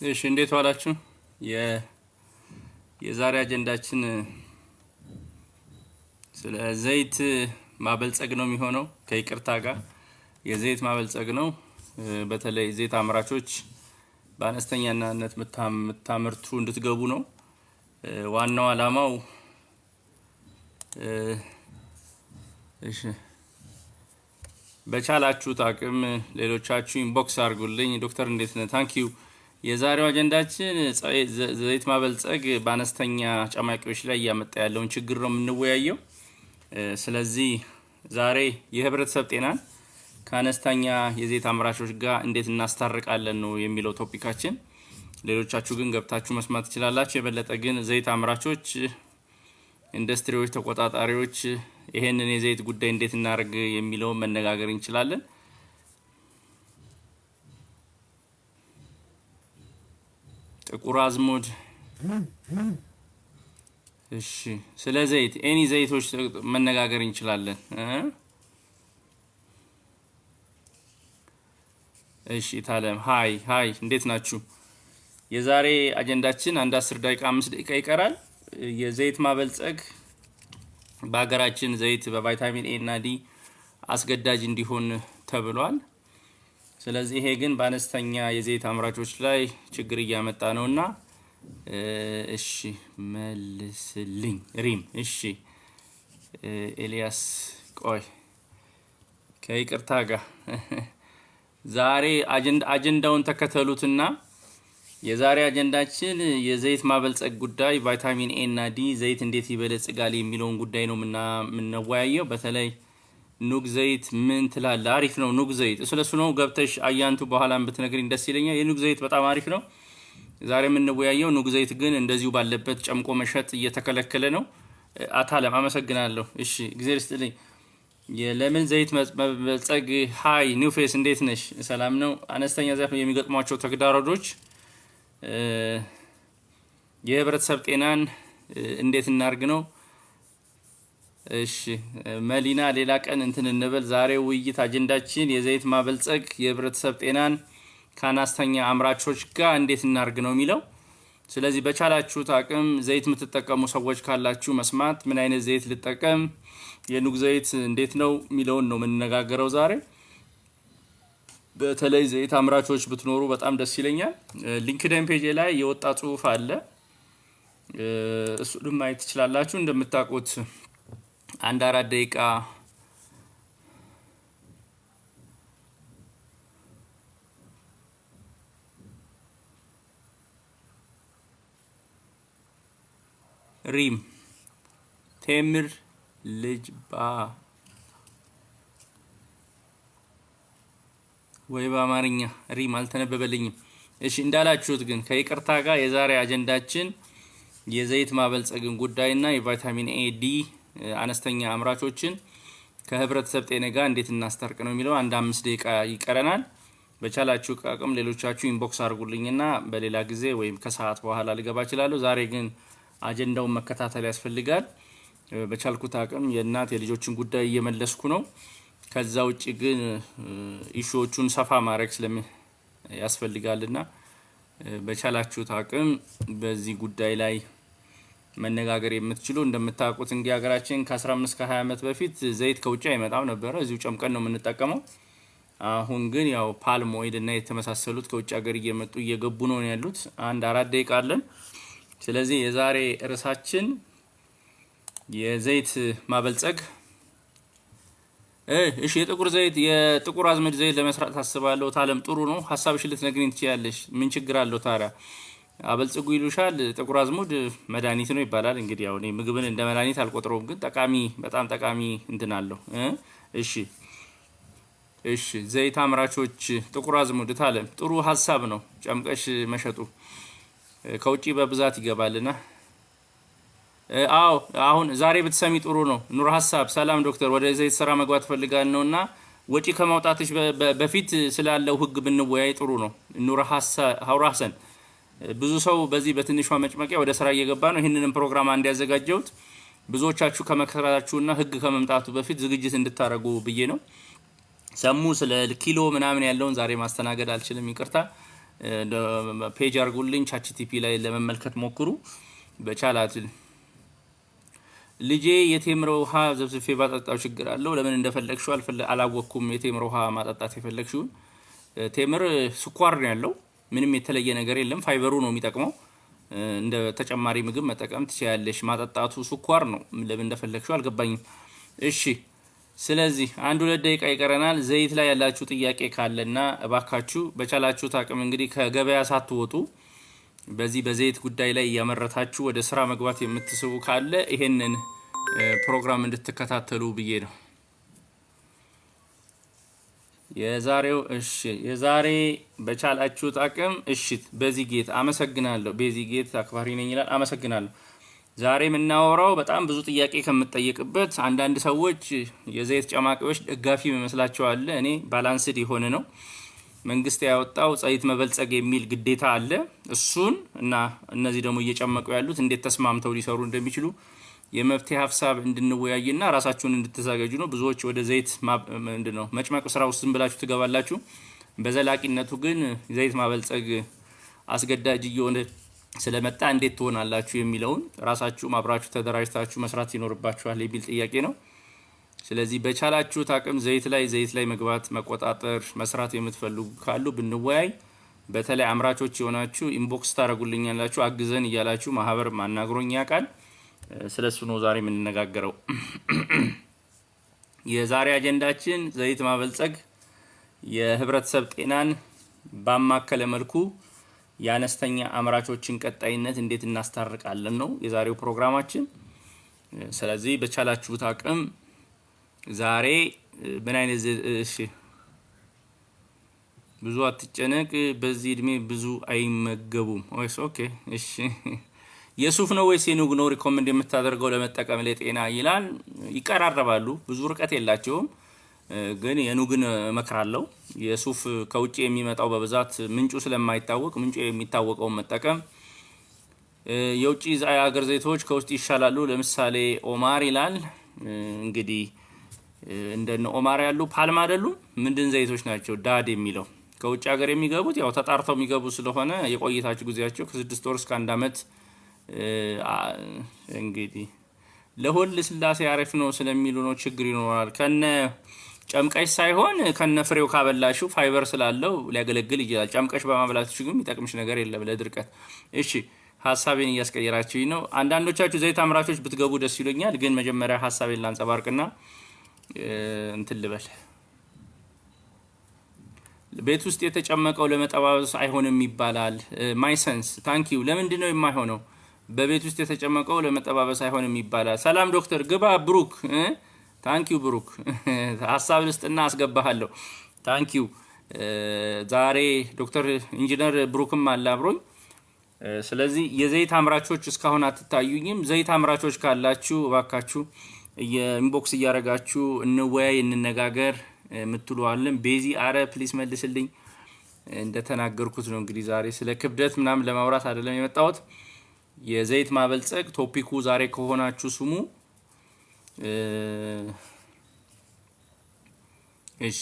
እሺ እንዴት ዋላችሁ? የዛሬ አጀንዳችን ስለ ዘይት ማበልጸግ ነው የሚሆነው። ከይቅርታ ጋር የዘይት ማበልጸግ ነው። በተለይ ዘይት አምራቾች በአነስተኛነት የምታመርቱ እንድትገቡ ነው ዋናው አላማው። እሺ በቻላችሁት አቅም ሌሎቻችሁ ኢንቦክስ አድርጉልኝ። ዶክተር እንዴት ነህ? ታንኪዩ። የዛሬው አጀንዳችን ዘይት ማበልጸግ በአነስተኛ ጨማቂዎች ላይ ያመጣ ያለውን ችግር ነው የምንወያየው። ስለዚህ ዛሬ የህብረተሰብ ጤናን ከአነስተኛ የዘይት አምራቾች ጋር እንዴት እናስታርቃለን ነው የሚለው ቶፒካችን። ሌሎቻችሁ ግን ገብታችሁ መስማት ትችላላችሁ። የበለጠ ግን ዘይት አምራቾች፣ ኢንዱስትሪዎች፣ ተቆጣጣሪዎች ይሄንን የዘይት ጉዳይ እንዴት እናርግ የሚለው መነጋገር እንችላለን። ጥቁር አዝሙድ እሺ፣ ስለ ዘይት ኤኒ ዘይቶች መነጋገር እንችላለን። እሺ ታለም ሃይ እንዴት ናችሁ? የዛሬ አጀንዳችን አንድ 10 ደቂቃ 5 ደቂቃ ይቀራል። የዘይት ማበልጸግ በሀገራችን ዘይት በቫይታሚን ኤ እና ዲ አስገዳጅ እንዲሆን ተብሏል። ስለዚህ ይሄ ግን በአነስተኛ የዘይት አምራቾች ላይ ችግር እያመጣ ነውና እሺ መልስልኝ ሪም። እሺ ኤልያስ ቆይ ከይቅርታ ጋር ዛሬ አጀንዳውን ተከተሉትና የዛሬ አጀንዳችን የዘይት ማበልጸግ ጉዳይ ቫይታሚን ኤ እና ዲ ዘይት እንዴት ይበለጽጋል የሚለውን ጉዳይ ነው የምንወያየው። በተለይ ኑግ ዘይት ምን ትላለህ? አሪፍ ነው ኑግ ዘይት። ስለሱ ነው ገብተሽ አያንቱ በኋላም ብትነግሪኝ ደስ ይለኛል። የኑግ ዘይት በጣም አሪፍ ነው። ዛሬ የምንወያየው ኑግ ዘይት ግን እንደዚሁ ባለበት ጨምቆ መሸጥ እየተከለከለ ነው። አታለም አመሰግናለሁ። እሺ እግዚአብሔር ይስጥልኝ። የለምን ዘይት መበልጸግ ሃይ ኒው ፌስ እንዴት ነሽ? ሰላም ነው። አነስተኛ ዘይት የሚገጥሟቸው ተግዳሮቶች የህብረተሰብ ጤናን እንዴት እናርግ ነው። እሺ መሊና ሌላ ቀን እንትን እንበል። ዛሬ ውይይት አጀንዳችን የዘይት ማበልጸግ የህብረተሰብ ጤናን ከአነስተኛ አምራቾች ጋር እንዴት እናርግ ነው የሚለው። ስለዚህ በቻላችሁት አቅም ዘይት የምትጠቀሙ ሰዎች ካላችሁ መስማት፣ ምን አይነት ዘይት ልጠቀም፣ የኑግ ዘይት እንዴት ነው የሚለውን ነው የምንነጋገረው ዛሬ። በተለይ ዘይት አምራቾች ብትኖሩ በጣም ደስ ይለኛል። ሊንክድኢን ፔጅ ላይ የወጣ ጽሁፍ አለ፣ እሱንም ማየት ትችላላችሁ። እንደምታውቁት አንድ 4 ደቂቃ ሪም ቴምር ልጅባ ወይ በአማርኛ ሪም አልተነበበልኝም። እሺ እንዳላችሁት ግን ከይቅርታ ጋር የዛሬ አጀንዳችን የዘይት ማበልጸግን ጉዳይና የቫይታሚን ኤ ዲ አነስተኛ አምራቾችን ከህብረተሰብ ጤና ጋር እንዴት እናስታርቅ ነው የሚለው። አንድ 5 ደቂቃ ይቀረናል። በቻላችሁ አቅም ሌሎቻችሁ ኢንቦክስ አድርጉልኝና በሌላ ጊዜ ወይም ከሰዓት በኋላ ልገባ እችላለሁ። ዛሬ ግን አጀንዳውን መከታተል ያስፈልጋል። በቻልኩት አቅም የእናት የልጆችን ጉዳይ እየመለስኩ ነው። ከዛ ውጪ ግን ኢሹዎቹን ሰፋ ማድረግ ያስፈልጋልና በቻላችሁት አቅም በዚህ ጉዳይ ላይ መነጋገር የምትችሉ። እንደምታውቁት እንግዲህ ሀገራችን ከ15 ከ20 ዓመት በፊት ዘይት ከውጭ አይመጣም ነበር፣ እዚሁ ጨምቀን ነው የምንጠቀመው። አሁን ግን ያው ፓልም ኦይል እና የተመሳሰሉት ከውጭ ሀገር እየመጡ እየገቡ ነው ያሉት። አንድ 4 ደቂቃ አለን። ስለዚህ የዛሬ ርዕሳችን የዘይት ማበልጸግ። እሺ የጥቁር አዝሙድ ዘይት ለመስራት ታስባለሁ። ታለም ጥሩ ነው። ሀሳብሽን ልትነግሪኝ ትችያለሽ። ምን ችግር አለው ታዲያ? አበልጽጉ ይሉሻል። ጥቁር አዝሙድ መድኃኒት ነው ይባላል። እንግዲህ ያው እኔ ምግብን እንደ መድኃኒት አልቆጥረውም፣ ግን በጣም ጠቃሚ እንትን አለው። እሺ ዘይት አምራቾች ጥቁር አዝሙድ ታለም ጥሩ ሀሳብ ነው። ጨምቀሽ መሸጡ ከውጪ በብዛት ይገባልና አዎ አሁን ዛሬ ብትሰሚ ጥሩ ነው። ኑር ሀሳብ ሰላም ዶክተር፣ ወደ ዘይት ስራ መግባት ፈልጋል ነውና ወጪ ከማውጣትሽ በፊት ስላለው ህግ ብንወያይ ጥሩ ነው። ኑር ሀሰን ብዙ ሰው በዚህ በትንሿ መጭመቂያ ወደ ስራ እየገባ ነው። ይህንንም ፕሮግራም አንድ ያዘጋጀሁት ብዙዎቻችሁ ከመከራታችሁና ህግ ከመምጣቱ በፊት ዝግጅት እንድታረጉ ብዬ ነው። ሰሙ ስለ ኪሎ ምናምን ያለውን ዛሬ ማስተናገድ አልችልም፣ ይቅርታ። ፔጅ አርጉልኝ ቻትጂፒቲ ላይ ለመመልከት ሞክሩ በቻላት ልጄ የቴምር ውሃ ዘብዝፌ ባጠጣው ችግር አለው ለምን እንደፈለግሽው አላወቅኩም የቴምር ውሃ ማጠጣት የፈለግሽው ቴምር ስኳር ነው ያለው ምንም የተለየ ነገር የለም ፋይበሩ ነው የሚጠቅመው እንደ ተጨማሪ ምግብ መጠቀም ትችያለሽ ማጠጣቱ ስኳር ነው ለምን እንደፈለግሽው አልገባኝም እሺ ስለዚህ አንድ ሁለት ደቂቃ ይቀረናል ዘይት ላይ ያላችሁ ጥያቄ ካለና እባካችሁ በቻላችሁ ታቅም እንግዲህ ከገበያ ሳትወጡ በዚህ በዘይት ጉዳይ ላይ ያመረታችሁ ወደ ስራ መግባት የምትስቡ ካለ ይሄንን ፕሮግራም እንድትከታተሉ ብዬ ነው የዛሬ በቻላችሁ ታቅም እሺ በዚህ ጌት አመሰግናለሁ በዚህ ጌት አክባሪ ነኝ ይላል አመሰግናለሁ ዛሬ የምናወራው በጣም ብዙ ጥያቄ ከምትጠየቅበት አንዳንድ ሰዎች የዘይት ጨማቂዎች ደጋፊ መስላቸዋል እኔ ባላንስድ የሆነ ነው መንግስት ያወጣው ዘይት መበልጸግ የሚል ግዴታ አለ እሱን እና እነዚህ ደግሞ እየጨመቁ ያሉት እንዴት ተስማምተው ሊሰሩ እንደሚችሉ የመፍትሄ ሐሳብ እንድንወያይና ራሳችሁን እንድትዘጋጁ ነው ብዙዎች ወደ ዘይት ምንድነው መጭመቅ ስራ ውስጥ ብላችሁ ትገባላችሁ በዘላቂነቱ ግን ዘይት ማበልጸግ አስገዳጅ እየሆነ ስለመጣ እንዴት ትሆናላችሁ የሚለውን ራሳችሁ ማብራችሁ ተደራጅታችሁ መስራት ይኖርባችኋል የሚል ጥያቄ ነው ስለዚህ በቻላችሁ ታቅም ዘይት ላይ መግባት መቆጣጠር መስራት የምትፈልጉ ካሉ ብንወያይ በተለይ አምራቾች የሆናችሁ ኢንቦክስ ታረጉልኛላችሁ አግዘን ይያላችሁ ማህበር ማናግሮኝ ያቃል ስለሱ ነው ዛሬ የምንነጋገረው የዛሬ አጀንዳችን ዘይት ማበልጸግ የህብረተሰብ ጤናን ባማከለ መልኩ ያነስተኛ አምራቾችን ቀጣይነት እንዴት እናስታርቃለን ነው የዛሬው ፕሮግራማችን ስለዚህ በቻላችሁ ታቅም ዛሬ ምን አይነት እሺ ብዙ አትጨነቅ በዚህ እድሜ ብዙ አይመገቡም ወይስ ኦኬ እሺ የሱፍ ነው ወይስ የኑግ ነው ሪኮመንድ የምታደርገው ለመጠቀም ለጤና ይላል ይቀራረባሉ ብዙ ርቀት የላቸውም ግን የኑግን መከራለው የሱፍ ከውጪ የሚመጣው በብዛት ምንጩ ስለማይታወቅ ምንጩ የሚታወቀው መጠቀም የውጪ ሀገር ዘይቶች ከውስጥ ይሻላሉ ለምሳሌ ኦማር ይላል እንግዲህ እንደነ ኦማር ያሉ ፓልም አይደሉ ምንድን ዘይቶች ናቸው ዳድ የሚለው ከውጭ ሀገር የሚገቡት ያው ተጣርተው የሚገቡ ስለሆነ የቆይታችሁ ጊዜያቸው ከ6 ወር እስከ 1 አመት እንግዲህ ለሁል ስላሴ አሪፍ ነው ስለሚሉ ነው ችግር ይኖራል ከነ ጨምቀሽ ሳይሆን ከነ ፍሬው ካበላሽው ፋይበር ስላለው ሊያገለግል ይችላል ጨምቀሽ በማብላትሽ ግን የሚጠቅምሽ ነገር የለም ለድርቀት እሺ ሐሳቤን እያስቀየራችሁኝ ነው አንዳንዶቻችሁ ዘይት አምራቾች ብትገቡ ደስ ይለኛል ግን መጀመሪያ ሐሳቤን ላንጸባርቅና እንትን ልበል ቤት ውስጥ የተጨመቀው ለመጠባበስ አይሆንም ይባላል ማይ ሰንስ ታንክ ዩ ለምንድን ነው የማይሆነው በቤት ውስጥ የተጨመቀው ለመጠባበስ አይሆንም ይባላል ሰላም ዶክተር ግባ ብሩክ ታንክ ዩ ብሩክ ሐሳብ ልስጥና አስገባሃለሁ ታንክ ዩ ዛሬ ዶክተር ኢንጂነር ብሩክም አለ አብሮኝ ስለዚህ የዘይት አምራቾች እስካሁን አትታዩኝም ዘይት አምራቾች ካላችሁ እባካችሁ የኢንቦክስ እያረጋችሁ እንወያይ እንነጋገር ምትሉዋለን ቤዚ አረ ፕሊስ መልስልኝ እንደተናገርኩት ነው እንግዲህ ዛሬ ስለ ክብደት ምናምን ለማውራት አይደለም የመጣሁት የዘይት ማበልጸግ ቶፒኩ ዛሬ ከሆናችሁ ስሙ እሺ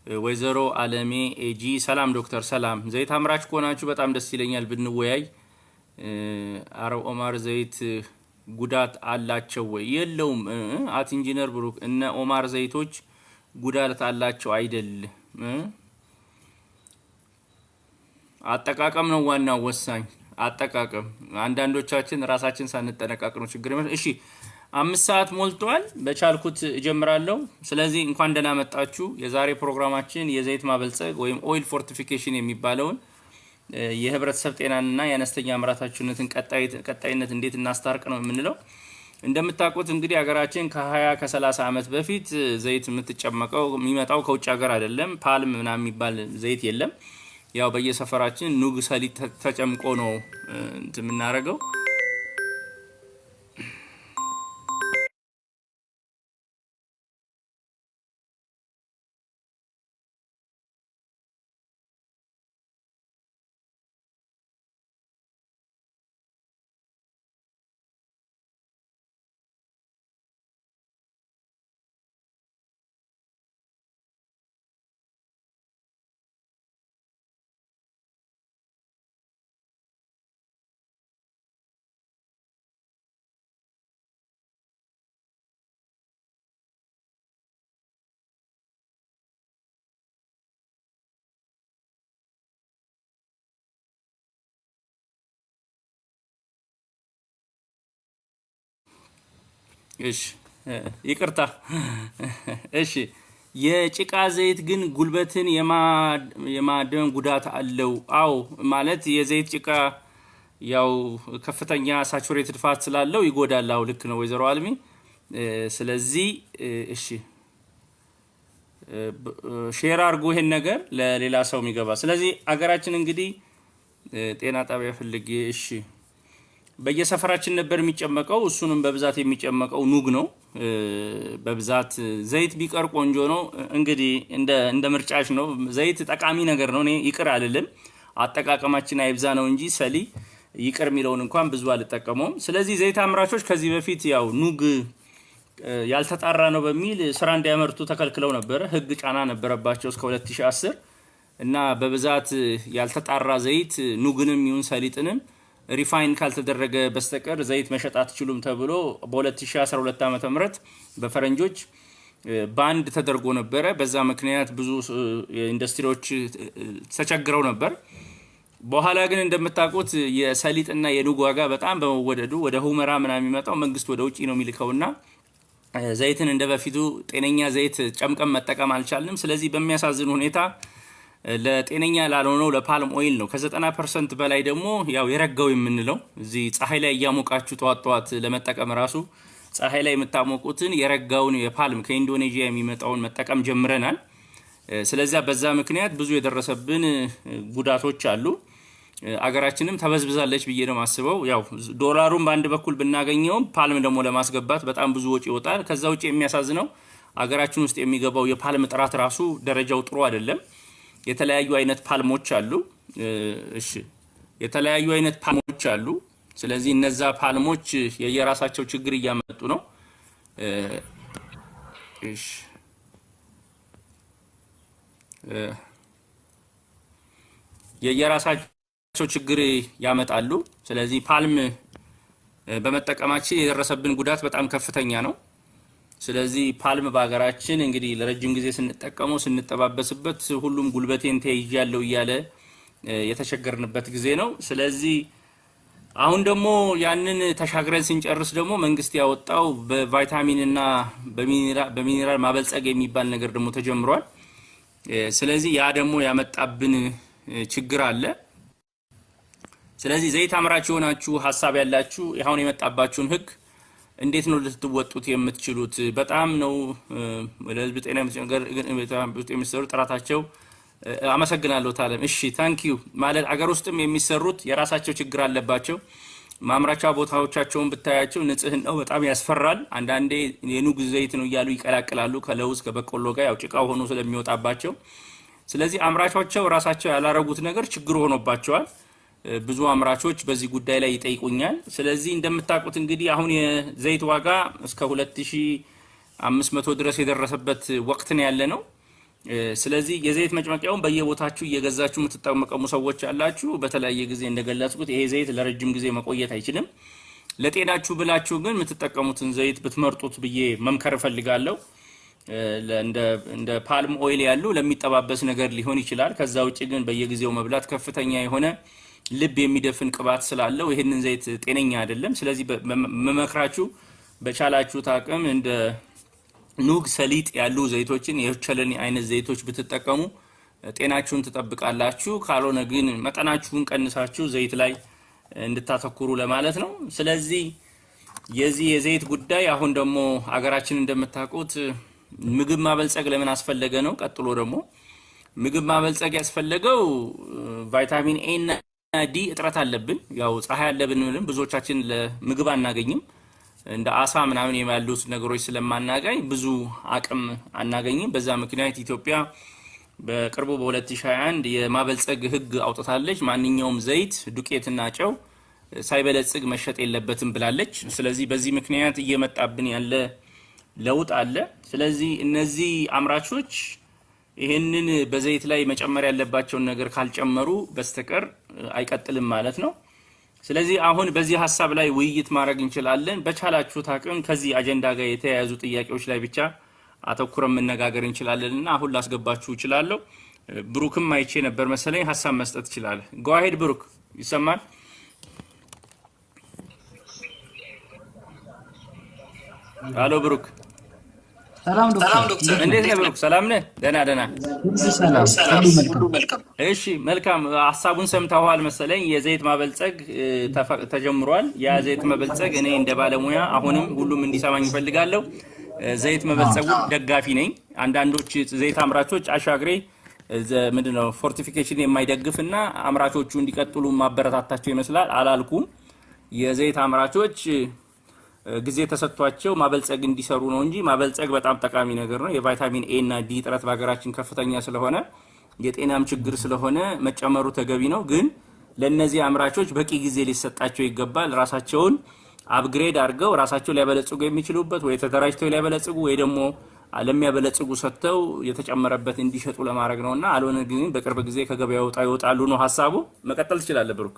ወይዘሮ አለሜ ኤጂ ሰላም ዶክተር ሰላም ዘይት አምራች ከሆናችሁ በጣም ደስ ይለኛል ብንወያይ አረብ ኦማር ዘይት ጉዳት አላቸው ወይ የለውም አት ኢንጂነር ብሩክ እነ ኦማር ዘይቶች ጉዳት አላቸው አይደል አጠቃቀም ነው ዋናው ወሳኝ አጠቃቀም አንዳንዶቻችን ራሳችን ሳንጠነቀቅ ነው ችግር ይመስል እሺ 5 ሰዓት ሞልቷል በቻልኩት እጀምራለሁ ስለዚህ እንኳን ደህና መጣችሁ የዛሬ ፕሮግራማችን የዘይት ማበልጸግ ወይም ኦይል ፎርቲፊኬሽን የሚባለውን የህብረተሰብ ጤናንና የአነስተኛ አምራቾችን ቀጣይነት እንዴት እናስታርቅ ነው የምንለው እንደምታውቁት እንግዲህ ሀገራችን ከ20 ከ30 አመት በፊት ዘይት የምትጨመቀው የሚመጣው ከውጭ ሀገር አይደለም ፓልም ምናምን የሚባል ዘይት የለም ያው በየሰፈራችን ኑግ ሰሊጥ ተጨምቆ ነው የምናረገው እሺ ይቅርታ እሺ የጭቃ ዘይት ግን ጉልበትን የማደም ጉዳት አለው አው ማለት የዘይት ጭቃ ያው ከፍተኛ ሳቹሬትድ ፋት ስላለው ይጎዳል አው ልክ ነው ወይዘሮ አልሚ ስለዚህ እሺ ሼር አርጉ ይሄን ነገር ለሌላ ሰው የሚገባ ስለዚህ አገራችን እንግዲህ ጤና ጣቢያ ፈልጌ እሺ በየሰፈራችን ነበር የሚጨመቀው እሱንም በብዛት የሚጨመቀው ኑግ ነው በብዛት ዘይት ቢቀር ቆንጆ ነው እንግዲህ እንደ ምርጫሽ ነው ዘይት ጠቃሚ ነገር ነው እኔ ይቅር አይደለም አጠቃቀማችን አይብዛ ነው እንጂ ሰሊ ይቅር ሚለውን እንኳን ብዙ አልተጠቀመውም ስለዚህ ዘይት አምራቾች ከዚህ በፊት ያው ኑግ ያልተጣራ ነው በሚል ስራ እንዲያመርቱ ተከልክለው ነበር ህግ ጫና ነበረባቸው እስከ 2010 እና በብዛት ያልተጣራ ዘይት ኑግንም ይሁን ሰሊጥንም ሪፋይን ካልተደረገ በስተቀር ዘይት መሸጥ አትችሉም ተብሎ በ2012 ዓመተ ምህረት በፈረንጆች ባንድ ተደርጎ ነበር በዛ ምክንያት ብዙ ኢንዱስትሪዎች ተቸግረው ነበር በኋላ ግን እንደምታውቁት የሰሊጥና የኑግ ዋጋ በጣም በመወደዱ ወደ ሁመራ ምናምን የሚመጣው መንግስት ወደ ውጪ ነው የሚልከውና ዘይትን እንደበፊቱ ጤነኛ ዘይት ጨምቀም መጠቀም አልቻልንም ስለዚህ በሚያሳዝን ሁኔታ ለጤነኛ ላልሆነው ለፓልም ኦይል ነው ከ90% በላይ ደግሞ ያው የረጋው የምንለው እዚህ ፀሐይ ላይ ያሞቃችሁ ተዋጣዋት ለመጠቀም ራሱ ፀሐይ ላይ የምታሞቁትን የረጋውን የፓልም ከኢንዶኔዥያ የሚመጣውን መጠቀም ጀምረናል ስለዚህ በዛ ምክንያት ብዙ የደረሰብን ጉዳቶች አሉ አገራችንም ተበዝብዛለች ብዬ ነው ማስበው ያው ዶላሩን በአንድ በኩል ብናገኘው ፓልም ደግሞ ለማስገባት በጣም ብዙ ወጪ ይወጣል ከዛ ውጪ የሚያሳዝነው አገራችን ውስጥ የሚገባው የፓልም ጥራት ራሱ ደረጃው ጥሩ አይደለም የተለያዩ አይነት ፓልሞች አሉ እሺ የተለያዩ አይነት ፓልሞች አሉ ስለዚህ እነዛ ፓልሞች የየራሳቸው ችግር እያመጡ ነው እሺ የየራሳቸው ችግር ያመጣሉ ስለዚህ ፓልም በመጠቀማችን የደረሰብን ጉዳት በጣም ከፍተኛ ነው ስለዚህ ፓልም በአገራችን እንግዲህ ለረጅም ጊዜ ስንጠቀመው ስንጠባበስበት ሁሉም ጉልበቴን ተይያለው ይያለ የተቸገርንበት ጊዜ ነው ስለዚህ አሁን ደግሞ ያንን ተሻግረን ስንጨርስ ደግሞ መንግስት ያወጣው በቫይታሚን እና በሚኒራል ማበልጸግ የሚባል ነገር ደግሞ ተጀምሯል ስለዚህ ያ ደግሞ ያመጣብን ችግር አለ ስለዚህ ዘይት አምራች ሆናችሁ ሐሳብ ያላችሁ ይሁን የመጣባችሁን ህግ እንዴት ነው ልትወጡት የምትችሉት በጣም ነው ለህዝብ ጤና የሚሰሩ ጥራታቸው አመሰግናለሁ ታለም እሺ ታንክ ዩ ማለት አገር ውስጥም የሚሰሩት የራሳቸው ችግር አለባቸው ማምራቻ ቦታዎቻቸውን ብታያቸው ንጽህናው በጣም ያስፈራል አንዳንዴ የኑግ ዘይት ነው ይያሉ ይቀላቅላሉ ከለውዝ ከበቆሎ ጋር ያው ጭቃው ሆኖ ስለሚወጣባቸው ስለዚህ አምራቾቻቸው ራሳቸው ያላረጉት ነገር ችግር ሆኖባቸዋል ብዙ አምራቾች በዚህ ጉዳይ ላይ ይጠይቁኛል ስለዚህ እንደምታውቁት እንግዲህ አሁን የዘይት ዋጋ እስከ 2500 ድረስ የደረሰበት ወቅት ነው ያለነው ስለዚህ የዘይት መጭመቂያውን በየቦታችሁ እየገዛችሁ የምትጠቀሙ ሰዎች አላችሁ በተለያየ ጊዜ እንደገለጽኩት ይሄ ዘይት ለረጅም ጊዜ መቆየት አይችልም ለጤናችሁ ብላችሁ ግን የምትጠቀሙትን ዘይት ብትመርጡት ብዬ መምከር ፈልጋለሁ እንደ ፓልም ኦይል ያሉ ለሚጠባበስ ነገር ሊሆን ይችላል ከዛ ውጪ ግን በየጊዜው መብላት ከፍተኛ የሆነ ልብ የሚደፍን ቅባት ስላለው ይሄንን ዘይት ጤነኛ አይደለም ስለዚህ መመክራችሁ በቻላችሁ ታቀም እንደ ኑግ ሰሊጥ ያሉ ዘይቶችን የቸለኒ አይነት ዘይቶች ብትጠቀሙ ጤናችሁን ትጠብቃላችሁ ካልሆነ ግን መጠናችሁን ቀንሳችሁ ዘይት ላይ እንድታተኩሩ ለማለት ነው ስለዚህ የዚህ የዘይት ጉዳይ አሁን ደግሞ አገራችን እንደምታውቁት ምግብ ማበልጸግ ለምን አስፈለገ ነው ቀጥሎ ደግሞ ምግብ ማበልጸግ ያስፈልገው ቫይታሚን ኤ እና ዲ እጥረት አለብን ያው ፀሐይ አለብን ምንም ብዙዎቻችን ለምግብ አናገኝም እንደ አሳ ምናምን የማሉት ነገሮች ስለማናገኝ ብዙ አቅም አናገኝም በዛ ምክንያት ኢትዮጵያ በቅርቡ በ2021 የማበልጸግ ህግ አውጥታለች ማንኛውም ዘይት ዱቄትና ጨው ሳይበለጽግ መሸጥ የለበትም ብላለች ስለዚህ በዚህ ምክንያት እየመጣብን ያለ ለውጥ አለ ስለዚህ እነዚህ አምራቾች ይሄንን በዘይት ላይ መጨመር ያለባቸው ነገር ካልጨመሩ በስተቀር አይቀጥልም ማለት ነው ስለዚህ አሁን በዚህ ሐሳብ ላይ ውይይት ማድረግ እንችላለን በቻላችሁ ታቀም ከዚህ አጀንዳ ጋር የተያያዙ ጥያቄዎች ላይ ብቻ አተኩረን መነጋገር እንችላለንና አሁን ላስገባችሁ ይችላል ብሩክም አይቼ ነበር መሰለኝ ሐሳብ መስጠት ይችላል go ahead ብሩክ ይሰማል አሎ ብሩክ ሰላም ዶክተር እንዴት ነህ ብሩክ? ሰላም ነህ? ደህና ሁሉ መልካም። እሺ መልካም። ሀሳቡን ሰምተዋል መሰለኝ። የዘይት ማበልጸግ ተጀምሯል። ያ ዘይት ማበልጸግ እኔ እንደ ባለሙያ አሁንም ሁሉም እንዲሰማኝ እፈልጋለሁ። ዘይት መበልጸጉ ደጋፊ ነኝ። አንዳንዶች ዘይት አምራቾች አሻግሬ ምንድነው ፎርቲፊኬሽን የማይደግፍና አምራቾቹ እንዲቀጥሉ ማበረታታቸው ይመስላል። አላልኩም። የዘይት አምራቾች ጊዜ ተሰጥቷቸው ማበልጸግ እንዲሰሩ ነው እንጂ ማበልጸግ በጣም ጠቃሚ ነገር ነው። የቫይታሚን ኤ እና ዲ እጥረት በሀገራችን ከፍተኛ ስለሆነ የጤናም ችግር ስለሆነ መጨመሩ ተገቢ ነው። ግን ለነዚህ አምራቾች በቂ ጊዜ ሊሰጣቸው ይገባል። ራሳቸውን አፕግሬድ አድርገው ራሳቸው ሊያበለጽጉ የሚችሉበት ወይ ተደራጅተው ሊያበለጽጉ ወይ ደግሞ ለሚያበለጽጉ ሰጥተው የተጨመረበት እንዲሸጡ ለማድረግ ነውና አልሆነ ግን በቅርብ ጊዜ ከገበያ ይወጣሉ ነው ሀሳቡ። መቀጠል ትችላለህ ብሩክ።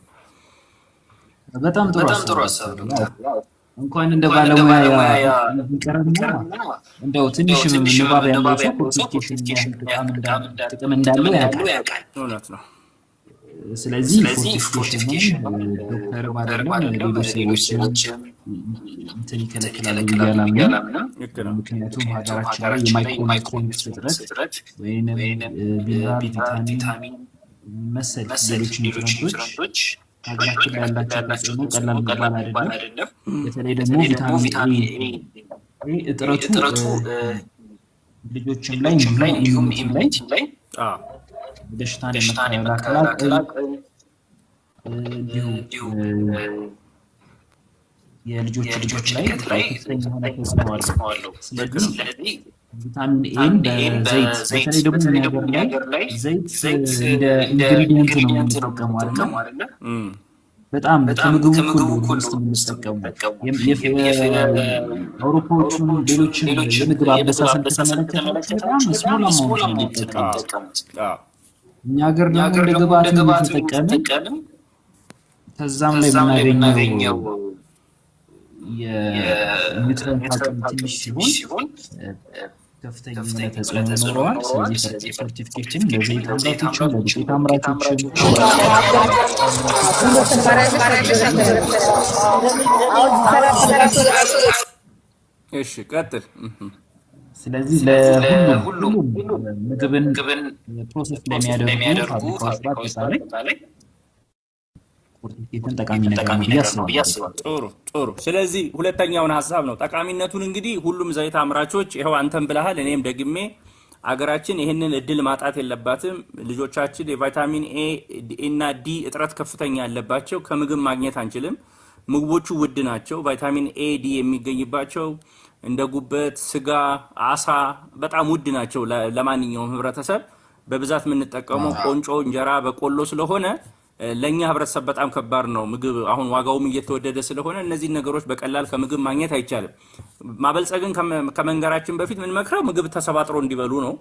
በጣም ጥሩ ሀሳብ ነው። እንኳን እንደ ባለሙያ ይቀርብና እንደው ትንሽ ንባብ ያለው ሰው ፎርቲፊኬሽን ጥቅም እንዳለው ያውቃል። እውነት ነው። ስለዚህ ፎርቲፊኬሽን ዶክተር ባደረገው ሌሎች ሰዎች እንትን ይከለክላል ብያለሁ። ምክንያቱም ሀገራችን ላይ የማይክሮኒክስ እጥረት ወይም ቪታሚን መሰል ሌሎች ኒውትሪንቶች ሀገራችን ላይ ያላቸው ተጽዕኖ ቀላል የሚባል አይደለም። በተለይ ደግሞ ቪታሚን ኤ እጥረቱ ልጆችም ላይ እንዲሁም ኢሚዩኒቲ ላይ በሽታን የመከላከል እንዲሁም የልጆች ላይ ከፍተኛ የሆነ ተጽዕኖ አለው። ስለዚህ ቪታሚን ኤን በዘይት በተለይ ደግሞ ነገር ላይ ዘይት እንደ ኢንግሪዲየንት ነው የምንጠቀመው አይደለ? በጣም ከምግቡ ሁሉ ውስጥ የምንጠቀመው አውሮፓዎቹም ሌሎችም የምግብ አበሳሰል ከተመለከተ በጣም ስሞል አማውንት ነው የሚጠቀሙት። እኛ ሀገር ደግሞ እንደ ግብአት የምንጠቀም ከዛም ላይ የምናገኘው የኒውትሪየንት አቅም ትንሽ ሲሆን ከፍተኛ የሆነ ተጽዕኖ ይኖረዋል። ስለዚህ ሰርቲፊኬሽን ለዘይት አምራቾችም ለዱቄት አምራቾችም እሺ ቀጥል። ስለዚህ ለሁሉም ምግብን ፕሮሰስ ለሚያደርጉ ፋብሪካዎች በአጠቃላይ ፎርቲፊኬሽን ጠቃሚ ነገር ነው ብዬ አስባለሁ። ጥሩ። ስለዚህ ሁለተኛውን ሀሳብ ነው ጠቃሚነቱን እንግዲህ ሁሉም ዘይት አምራቾች ይኸው አንተም ብለሃል፣ እኔም ደግሜ አገራችን ይህንን እድል ማጣት የለባትም። ልጆቻችን የቫይታሚን ኤ እና ዲ እጥረት ከፍተኛ ያለባቸው ከምግብ ማግኘት አንችልም። ምግቦቹ ውድ ናቸው። ቫይታሚን ኤ ዲ የሚገኝባቸው እንደ ጉበት፣ ስጋ፣ አሳ በጣም ውድ ናቸው። ለማንኛውም ህብረተሰብ በብዛት የምንጠቀመው ቆንጮ፣ እንጀራ፣ በቆሎ ስለሆነ ለኛ ህብረተሰብ በጣም ከባድ ነው። ምግብ አሁን ዋጋውም እየተወደደ ስለሆነ እነዚህ ነገሮች በቀላል ከምግብ ማግኘት አይቻልም። ማበልጸግን ከመንገራችን በፊት ምን መክረው ምግብ ተሰባጥሮ እንዲበሉ ነው።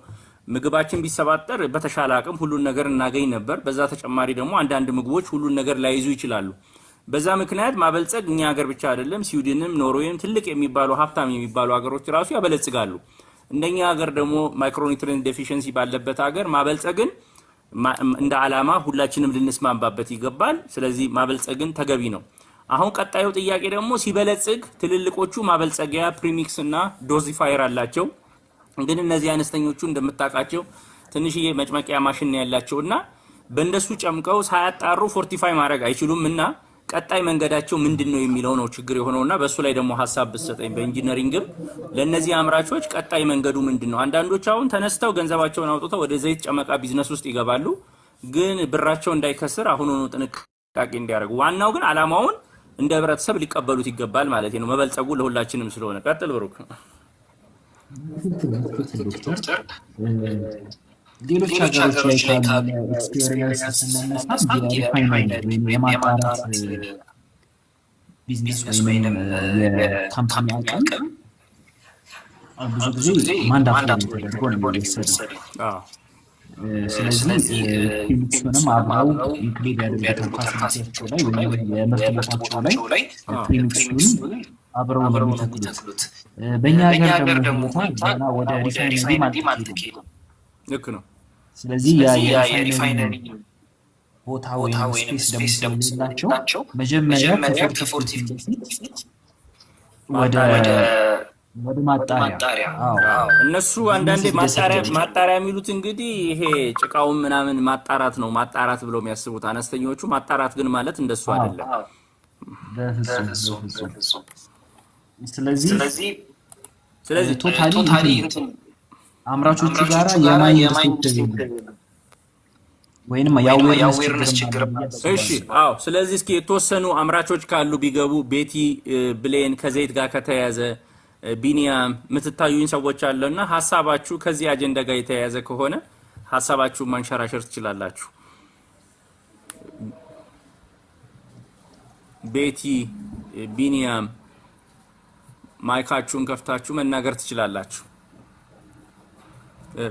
ምግባችን ቢሰባጠር በተሻለ አቅም ሁሉን ነገር እናገኝ ነበር። በዛ ተጨማሪ ደግሞ አንዳንድ ምግቦች ሁሉን ነገር ላይይዙ ይችላሉ። በዛ ምክንያት ማበልጸግ እኛ ሀገር ብቻ አይደለም፣ ስዊድንም ኖርዌይም ትልቅ የሚባሉ ሀብታም የሚባሉ ሀገሮች ራሱ ያበለጽጋሉ። እንደኛ ሀገር ደግሞ ማይክሮኒውትሪየንት ዴፊሺየንሲ ባለበት ሀገር ማበልጸግን እንደ ዓላማ ሁላችንም ልንስማማበት ይገባል። ስለዚህ ማበልጸግን ተገቢ ነው። አሁን ቀጣዩ ጥያቄ ደግሞ ሲበለጽግ ትልልቆቹ ማበልጸጊያ ፕሪሚክስ እና ዶዚፋየር አላቸው። ግን እነዚህ አነስተኞቹ እንደምታውቃቸው ትንሽዬ መጭመቂያ ማሽን ያላቸውና በእንደሱ ጨምቀው ሳያጣሩ ፎርቲፋይ ማድረግ አይችሉም እና ቀጣይ መንገዳቸው ምንድነው የሚለው ነው ችግር የሆነውና በሱ ላይ ደግሞ ሐሳብ ብትሰጠኝ። በኢንጂነሪንግም ለነዚህ አምራቾች ቀጣይ መንገዱ ምንድነው? አንዳንዶች አሁን ተነስተው ገንዘባቸውን አውጥተው ወደ ዘይት ጨመቃ ቢዝነስ ውስጥ ይገባሉ። ግን ብራቸው እንዳይከስር አሁኑኑ ጥንቃቄ እንዲያደርጉ፣ ዋናው ግን አላማውን እንደ ህብረተሰብ ሊቀበሉት ይገባል ማለት ነው። መበልጸጉ ለሁላችንም ስለሆነ። ቀጥል ብሩክ። ሌሎች ሀገሮች ላይ ካለ ኤክስፒሪየንስ ስንነሳ የሪፋይነሪ ወይም የማጣራት ቢዝነስ ወይም የካምፓኒ አቅም ብዙ ጊዜ ማንዳት ተደርጎ ነው የሚወሰደው። ስለዚህ ፕሪሚክሱንም አብረው ኢንክሉድ ያደርጉታል ፋሲሊቲያቸው ላይ ወይም የምርት ቦታቸው ላይ ፕሪሚክሱን አብረው ነው የሚተክሉት። በእኛ ሀገር ደግሞ ገና ወደ ሪፋይነሪ ማለት ነው። ልክ ነው። ስለዚህ የሪፋይነሪ ቦታ ወይም ስፔስ ደግሞ ስለሌላቸው መጀመሪያ ከፎርቲፊኬሽን በፊት ወደ ማጣሪያ እነሱ አንዳንዴ ማጣሪያ የሚሉት እንግዲህ ይሄ ጭቃውን ምናምን ማጣራት ነው ማጣራት ብለው የሚያስቡት አነስተኞቹ። ማጣራት ግን ማለት እንደሱ አይደለም። ስለዚህ ቶታሊ አምራቾቹ ጋራ የማይንድ ወይንም ያዌርነስ ችግር። እሺ አዎ። ስለዚህ እስኪ የተወሰኑ አምራቾች ካሉ ቢገቡ ቤቲ ብሌን ከዘይት ጋር ከተያያዘ ቢኒያም ምትታዩኝ ሰዎች አለና ሐሳባችሁ ከዚህ አጀንዳ ጋር የተያያዘ ከሆነ ሐሳባችሁ ማንሸራሸር ትችላላችሁ። ቤቲ ቢኒያም ማይካችሁን ከፍታችሁ መናገር ትችላላችሁ።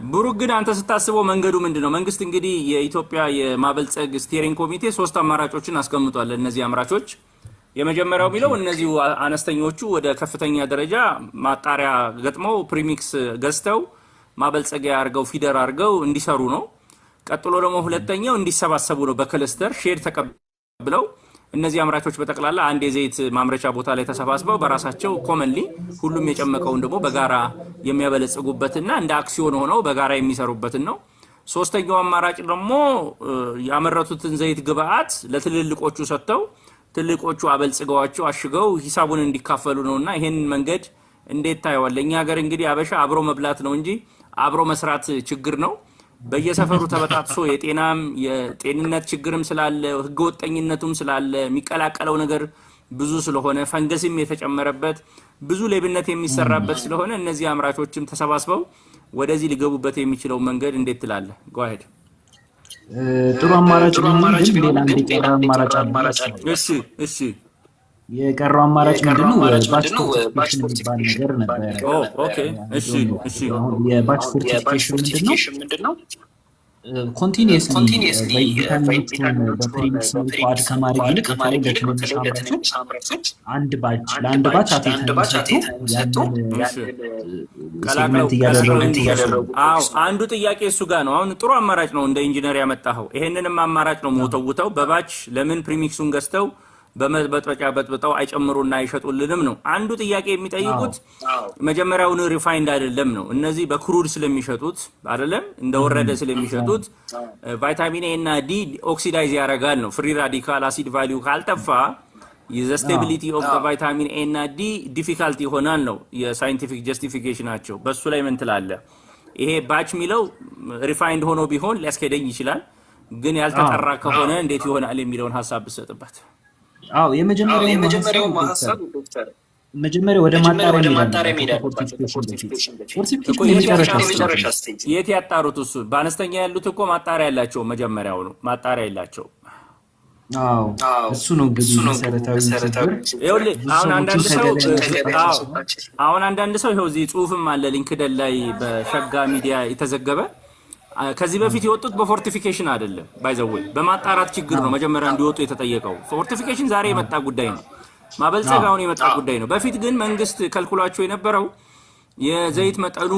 ብሩክ ግን አንተ ስታስበው መንገዱ ምንድነው? መንግስት እንግዲህ የኢትዮጵያ የማበልጸግ ስቲሪንግ ኮሚቴ 3 አማራጮችን አስቀምጧል ለነዚህ አምራቾች። የመጀመሪያው የሚለው እነዚህ አነስተኞቹ ወደ ከፍተኛ ደረጃ ማጣሪያ ገጥመው ፕሪሚክስ ገዝተው ማበልጸጊያ አድርገው ፊደር አድርገው እንዲሰሩ ነው። ቀጥሎ ደግሞ ሁለተኛው እንዲሰባሰቡ ነው። በክለስተር ሼር ተቀብለው እነዚህ አምራቾች በጠቅላላ አንድ የዘይት ማምረቻ ቦታ ላይ ተሰባስበው በራሳቸው ኮመንሊ ሁሉም የጨመቀውን ደግሞ በጋራ የሚያበለጽጉበትና እንደ አክሲዮን ሆነው በጋራ የሚሰሩበትን ነው። ሶስተኛው አማራጭ ደግሞ ያመረቱትን ዘይት ግብአት ለትልልቆቹ ሰጥተው ትልልቆቹ አበልጽገዋቸው አሽገው ሂሳቡን እንዲካፈሉ ነውና ይሄን መንገድ እንዴት ታየዋለህ? እኛ ሀገር እንግዲህ አበሻ አብሮ መብላት ነው እንጂ አብሮ መስራት ችግር ነው። በየሰፈሩ ተበጣጥሶ የጤንነት ችግርም ስላለ ህገወጠኝነቱም ስላለ የሚቀላቀለው ነገር ብዙ ስለሆነ ፈንገስም የተጨመረበት ብዙ ሌብነት የሚሰራበት ስለሆነ እነዚህ አምራቾችም ተሰባስበው ወደዚህ ሊገቡበት የሚችለው መንገድ እንዴት ትላለህ? ጓሄድ ጥሩ አማራጭ ነው። ግን ሌላ እንደ አማራጭ አለ። እሺ የቀረው አማራጭ ምንድነው? ባች ፎርቲፊኬሽን የሚባል ነገር ነበር። ኦኬ እሺ የባች ፎርቲፊኬሽን ምንድነው? ኮንቲኒየስሊ በፕሪሚክስ አድ ከማድረግ በተለይ ለትንንሽ አምራቾች ለአንድ ባች ሰጥቶ ቀላቅለው እያደረጉ አንዱ ጥያቄ እሱ ጋር ነው። አሁን ጥሩ አማራጭ ነው እንደ ኢንጂነር ያመጣኸው። ይሄንንም አማራጭ ነው ሞተውተው በባች ለምን ፕሪሚክሱን ገዝተው በመበጥበጫ በጥብጠው አይጨምሩና አይሸጡልንም ነው አንዱ ጥያቄ የሚጠይቁት። መጀመሪያውን ሪፋይንድ አይደለም ነው እነዚህ በክሩድ ስለሚሸጡት አይደለም እንደወረደ ስለሚሸጡት ቫይታሚን ኤ እና ዲ ኦክሲዳይዝ ያደርጋል ነው። ፍሪ ራዲካል አሲድ ቫልዩ ካልጠፋ የዘ ስቴቢሊቲ ኦፍ ዘ ቫይታሚን ኤ እና ዲ ዲፊካልቲ ይሆናል ነው የሳይንቲፊክ ጀስቲፊኬሽናቸው። በሱ ላይ ምን ትላለህ? ይሄ ባች ሚለው ሪፋይንድ ሆኖ ቢሆን ሊያስከደኝ ይችላል፣ ግን ያልተጠራ ከሆነ እንዴት ይሆናል የሚለውን ሐሳብ ብትሰጥበት። የመጀመሪያው ሐሳብ ዶክተር መጀመሪያ ወደ ማጣሪያ ሜዳ የመጨረሻ ስቴጅ የት ያጣሩት? እሱ በአነስተኛ ያሉት እኮ ማጣሪያ ያላቸው መጀመሪያው ነው ማጣሪያ ያላቸው። እሱ ነው እንግዲህ መሰረታዊ አሁን አንዳንድ ሰው ይኸው እዚህ ጽሁፍም አለ ሊንክደን ላይ በሸጋ ሚዲያ የተዘገበ ከዚህ በፊት የወጡት በፎርቲፊኬሽን አይደለም ባይዘው በማጣራት ችግር ነው መጀመሪያ እንዲወጡ የተጠየቀው። ፎርቲፊኬሽን ዛሬ የመጣ ጉዳይ ነው፣ ማበልጸግ አሁን የመጣ ጉዳይ ነው። በፊት ግን መንግስት ከልኩላቸው የነበረው የዘይት መጠኑ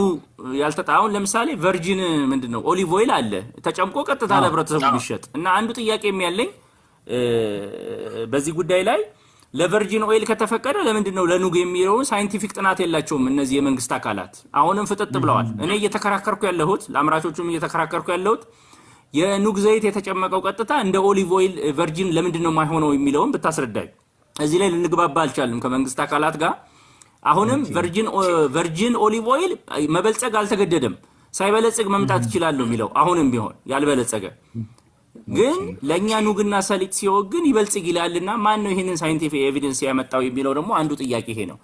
ያልተጣውን ለምሳሌ ቨርጂን ምንድነው ኦሊቭ ኦይል አለ ተጨምቆ ቀጥታ ለህብረተሰቡ ቢሸጥ እና አንዱ ጥያቄ የሚያለኝ በዚህ ጉዳይ ላይ ለቨርጂን ኦይል ከተፈቀደ ለምንድን ነው ለኑግ የሚለውን ሳይንቲፊክ ጥናት የላቸውም እነዚህ የመንግስት አካላት? አሁንም ፍጥጥ ብለዋል። እኔ እየተከራከርኩ ያለሁት ለአምራቾቹም እየተከራከርኩ ያለሁት የኑግ ዘይት የተጨመቀው ቀጥታ እንደ ኦሊቭ ኦይል ቨርጂን ለምንድን ነው የማይሆነው የሚለውን ብታስረዳኝ። እዚህ ላይ ልንግባባ አልቻልንም ከመንግስት አካላት ጋር። አሁንም ቨርጂን ኦሊቭ ኦይል መበልጸግ አልተገደደም፣ ሳይበለጽግ መምጣት ይችላል ነው የሚለው። አሁንም ቢሆን ያልበለጸገ ግን ለኛ ኑግና ሰሊጥ ሲወግን ይበልጽግ ይላልና ማን ነው ይሄንን ሳይንቲፊክ ኤቪደንስ ያመጣው የሚለው ደግሞ አንዱ ጥያቄ ይሄ ነው።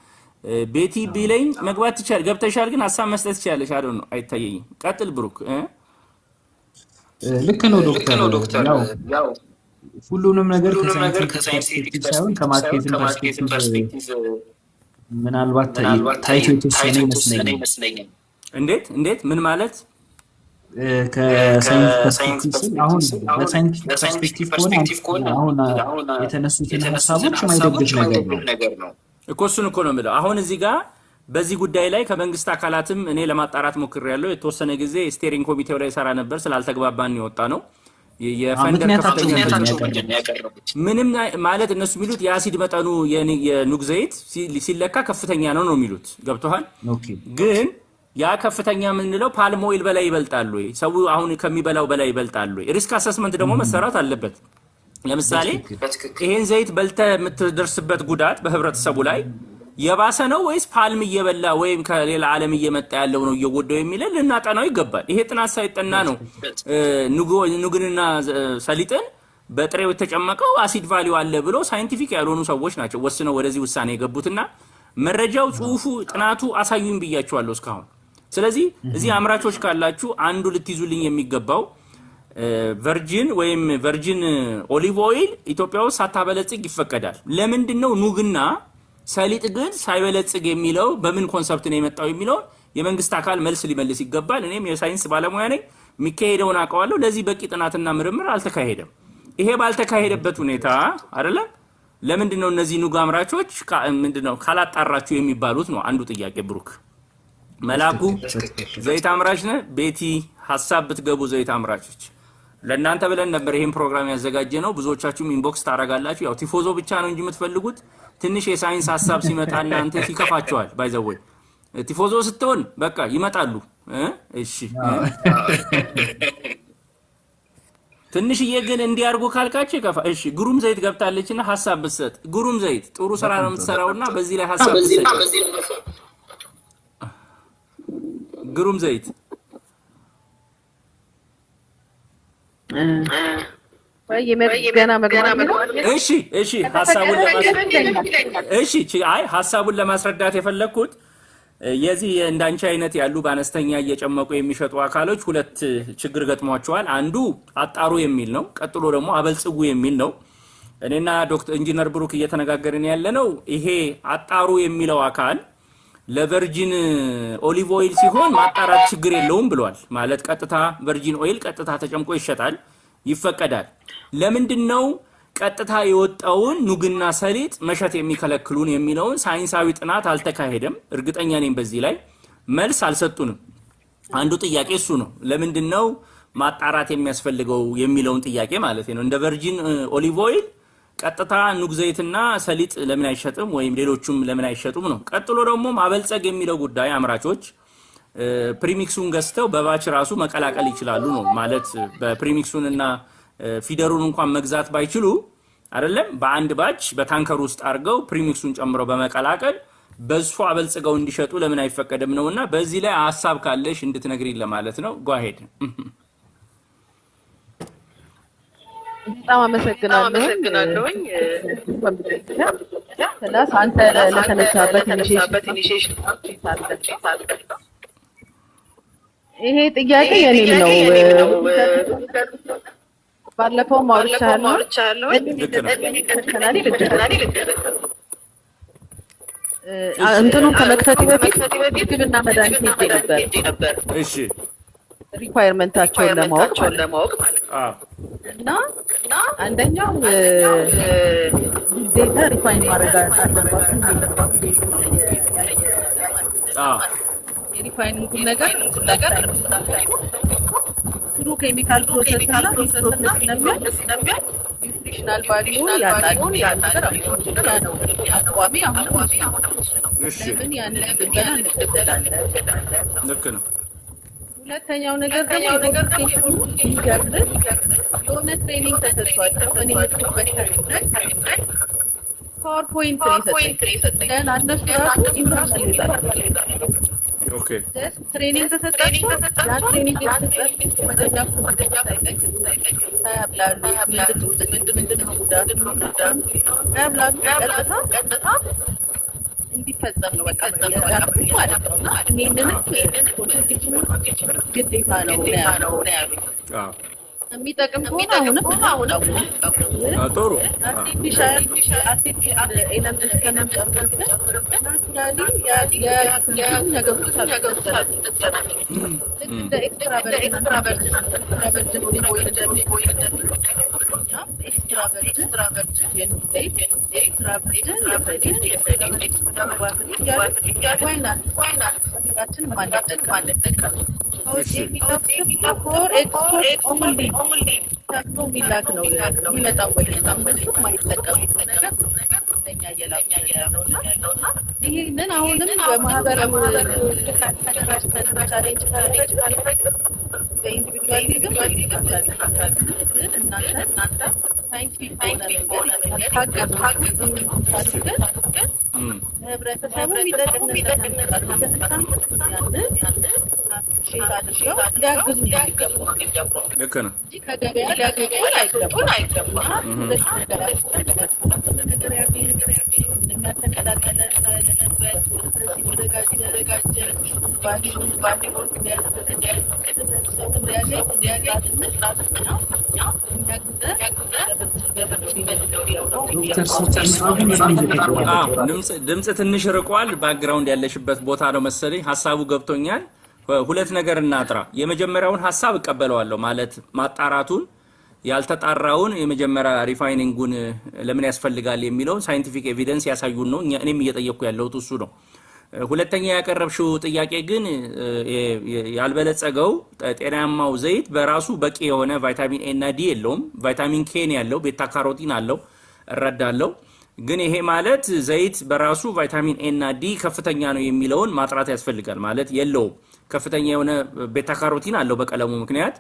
ቤቲ ቢለኝ መግባት ትችል ገብተሻል፣ ግን ሀሳብ መስጠት ትችላለሽ። አይደል ነው አይታየኝም። ቀጥል ብሩክ። ልክ ነው ዶክተር። ያው ሁሉንም ነገር ከሳይንቲፊክ ሳይሆን ከማርኬቲንግ ፐርስፔክቲቭ ምናልባት ታይቶ የተወሰነ ይመስለኛል። እንዴት ምን ማለት ከሳይንቲፊክ አሁን በሳይንቲፊክ ፐርስፔክቲቭ ከሆነ አሁን የተነሱትን ሀሳቦች የማይደግፍ ነገር ነው እኮ። እሱን እኮ ነው የምለው። አሁን እዚህ ጋር በዚህ ጉዳይ ላይ ከመንግስት አካላትም እኔ ለማጣራት ሞክሬያለሁ። የተወሰነ ጊዜ ስቴሪንግ ኮሚቴው ላይ ሰራ ነበር፣ ስላልተግባባን የወጣ ነው። የፈንደር ከፍተኛ ምንም ማለት እነሱ የሚሉት የአሲድ መጠኑ የኑግ ዘይት ሲለካ ከፍተኛ ነው የሚሉት ገብቷል። ግን ያ ከፍተኛ የምንለው ፓልም ኦይል በላይ ይበልጣል ወይ ሰው አሁን ከሚበላው በላይ ይበልጣል ወይ? ሪስክ አሰስመንት ደግሞ መሰራት አለበት። ለምሳሌ ይሄን ዘይት በልተ የምትደርስበት ጉዳት በህብረተሰቡ ላይ የባሰ ነው ወይስ ፓልም እየበላ ወይም ከሌላ ዓለም እየመጣ ያለው ነው እየጎዳው የሚለው ልናጠናው ይገባል። ይሄ ጥናት ሳይጠና ነው ኑግንና ሰሊጥን በጥሬው የተጨመቀው አሲድ ቫልዩ አለ ብሎ ሳይንቲፊክ ያልሆኑ ሰዎች ናቸው ወስነው ወደዚህ ውሳኔ የገቡትና መረጃው ጽሁፉ ጥናቱ አሳዩኝ ብያቸዋለሁ እስካሁን። ስለዚህ እዚህ አምራቾች ካላችሁ አንዱ ልትይዙልኝ የሚገባው ቨርጂን ወይም ቨርጂን ኦሊቭ ኦይል ኢትዮጵያ ውስጥ ሳታበለጽግ ይፈቀዳል። ለምንድነው ኑግና ሰሊጥ ግን ሳይበለጽግ የሚለው በምን ኮንሰፕት ነው የመጣው የሚለው የመንግስት አካል መልስ ሊመልስ ይገባል። እኔም የሳይንስ ባለሙያ ነኝ፣ የሚካሄደውን አውቀዋለሁ። ለዚህ በቂ ጥናትና ምርምር አልተካሄደም። ይሄ ባልተካሄደበት ሁኔታ አይደለም ለምንድነው እነዚህ ኑግ አምራቾች ምንድነው ካላጣራችሁ የሚባሉት ነው አንዱ ጥያቄ። ብሩክ መላኩ ዘይት አምራች ነህ። ቤቲ ሐሳብ ብትገቡ ዘይት አምራቾች ለእናንተ ብለን ነበር ይሄን ፕሮግራም ያዘጋጀ ነው። ብዙዎቻችሁም ኢንቦክስ ታረጋላችሁ። ያው ቲፎዞ ብቻ ነው እንጂ የምትፈልጉት ትንሽ የሳይንስ ሐሳብ ሲመጣ እናንተ ይከፋቸዋል። ባይዘወይ ቲፎዞ ስትሆን በቃ ይመጣሉ። እሺ ትንሽዬ ግን እንዲያርጉ ካልካቸው ይከፋ። እሺ ግሩም ዘይት ገብታለችና ሐሳብ ብትሰጥ ግሩም ዘይት ጥሩ ስራ ነው የምትሰራውና በዚህ ላይ ሐሳብ ብትሰጥ ግሩም ዘይት ሐሳቡን ለማስረዳት የፈለኩት የዚህ እንዳንቺ አይነት ያሉ በአነስተኛ እየጨመቁ የሚሸጡ አካሎች ሁለት ችግር ገጥሟቸዋል። አንዱ አጣሩ የሚል ነው፣ ቀጥሎ ደግሞ አበልጽጉ የሚል ነው። እኔና ዶክተር ኢንጂነር ብሩክ እየተነጋገርን ያለነው ይሄ አጣሩ የሚለው አካል ለቨርጂን ኦሊቭ ኦይል ሲሆን ማጣራት ችግር የለውም ብሏል። ማለት ቀጥታ ቨርጂን ኦይል ቀጥታ ተጨምቆ ይሸጣል፣ ይፈቀዳል። ለምንድነው ቀጥታ የወጣውን ኑግና ሰሊጥ መሸጥ የሚከለክሉን የሚለውን ሳይንሳዊ ጥናት አልተካሄደም። እርግጠኛ ነኝ በዚህ ላይ መልስ አልሰጡንም። አንዱ ጥያቄ እሱ ነው። ለምንድነው ማጣራት የሚያስፈልገው የሚለውን ጥያቄ ማለት ነው። እንደ ቨርጂን ኦሊቭ ኦይል ቀጥታ ኑግ ዘይትና ሰሊጥ ለምን አይሸጥም ወይም ሌሎቹም ለምን አይሸጡም ነው። ቀጥሎ ደግሞ ማበልጸግ የሚለው ጉዳይ አምራቾች ፕሪሚክሱን ገዝተው በባች ራሱ መቀላቀል ይችላሉ ነው ማለት። በፕሪሚክሱንና ፊደሩን እንኳን መግዛት ባይችሉ አይደለም በአንድ ባች በታንከር ውስጥ አድርገው ፕሪሚክሱን ጨምረው በመቀላቀል በሱ አበልጽገው እንዲሸጡ ለምን አይፈቀድም ነውና በዚህ ላይ ሐሳብ ካለሽ እንድትነግሪኝ ለማለት ነው። ጓሄድ በጣም አመሰግናለሁኝ። ስለዚህ አንተ ለተነሳበት ኢኒሺዬቲቭ ይሄ ጥያቄ የኔም ነው። ባለፈው ማውርቻለሁ እንትኑን ከመክፈቴ በፊት ምግብና መድኃኒት ሄጄ ነበር። እሺ ሪኳየርመንታቸውን ለማወቅ እና አንደኛው ዴታ ሪፋይን ማድረግ አለባችሁ። የሪፋይን ነገር ትሩ ኬሚካል ፕሮሰስ እና ስለሚያል ኒውትሪሽናል ቫልዩን ያጣሉ። ነው አቋሚ አሁን ለምን ያንን ግንበና እንቀበላለን። ልክ ነው። ሁለተኛው ነገር ደግሞ ይገርም የሆነ ትሬኒንግ ተሰጥቷቸው እኔ የምትበት ፓወርፖይንት ነው የሰጠኝ። እነሱ ራሱ ኢንተርናል ኦኬ ትሬኒንግ ተሰጣቸው። ያ ትሬኒንግ የተሰጣቸው መደዳ ያብላሉ። ምንድን ነው ጉዳቱ? ያብላሉ ቀጥታ እንዲፈጸም ነው በቃ ማለት ነው። እና ይሄንን ግዴታ ነው ያሉት። የሚጠቅም ከሆነ አሁንም ጥሩ አርቲፊሻል ኤለመንት ከመጨመር ናቹራሊ ነገሮች እንደ ኤክስትራ ቨርጅን ኤክስትራ ቪርጅን ዋይና ሀገራችን ማንጠቀም ፎር ኤክስፖርት ኦንሊ ተብሎ የሚላክ ነው የሚመጣው ወይ ማይጠቀም ነገር ለኛ እየላክ ነውና ይህንን አሁንም በማህበራዊ ተደራጅተን ቻሌንጅ በኢንዲቪዱዋሊ ግን እናንተ ሳይንቲፊክ በሆነ መንገድ ህብረተሰቡ የሚጠቅም ነገር ሊያግዙ ይገባል። ልክ ነው። ከገበያ ሊያገኙን አይገባም። ድምጽ ትንሽ ርቋል። ባክግራውንድ ያለሽበት ቦታ ነው መሰለኝ። ሐሳቡ ገብቶኛል። ሁለት ነገር እናጥራ። የመጀመሪያውን ሐሳብ እቀበለዋለሁ ማለት ማጣራቱን ያልተጣራውን የመጀመሪያ ሪፋይኒንጉን ለምን ያስፈልጋል የሚለው ሳይንቲፊክ ኤቪደንስ ያሳዩን ነው። እኔም እየጠየቅኩ ያለሁት እሱ ነው። ሁለተኛ ያቀረብሽው ጥያቄ ግን ያልበለጸገው ጤናማው ዘይት በራሱ በቂ የሆነ ቫይታሚን ኤ እና ዲ የለውም። ቫይታሚን ኬን ያለው ቤታ ካሮቲን አለው እረዳለሁ። ግን ይሄ ማለት ዘይት በራሱ ቫይታሚን ኤ እና ዲ ከፍተኛ ነው የሚለውን ማጥራት ያስፈልጋል። ማለት የለውም። ከፍተኛ የሆነ ቤታ ካሮቲን አለው በቀለሙ ምክንያት።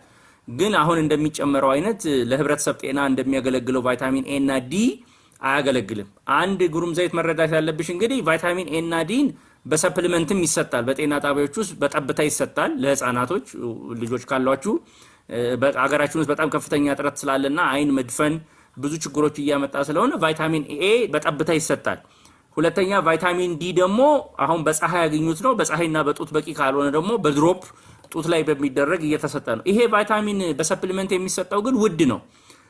ግን አሁን እንደሚጨመረው አይነት ለህብረተሰብ ጤና እንደሚያገለግለው ቫይታሚን ኤ እና ዲ አያገለግልም። አንድ ግሩም ዘይት መረዳት ያለብሽ እንግዲህ ቫይታሚን ኤ እና ዲን በሰፕሊመንትም ይሰጣል። በጤና ጣቢያዎች ውስጥ በጠብታ ይሰጣል ለህፃናቶች ልጆች ካሏችሁ። በአገራችን ውስጥ በጣም ከፍተኛ እጥረት ስላለና አይን መድፈን ብዙ ችግሮች እያመጣ ስለሆነ ቫይታሚን ኤ በጠብታ ይሰጣል። ሁለተኛ ቫይታሚን ዲ ደግሞ አሁን በፀሐይ ያገኙት ነው። በፀሐይና በጡት በቂ ካልሆነ ደግሞ በድሮፕ ጡት ላይ በሚደረግ እየተሰጠ ነው። ይሄ ቫይታሚን በሰፕሊመንት የሚሰጠው ግን ውድ ነው።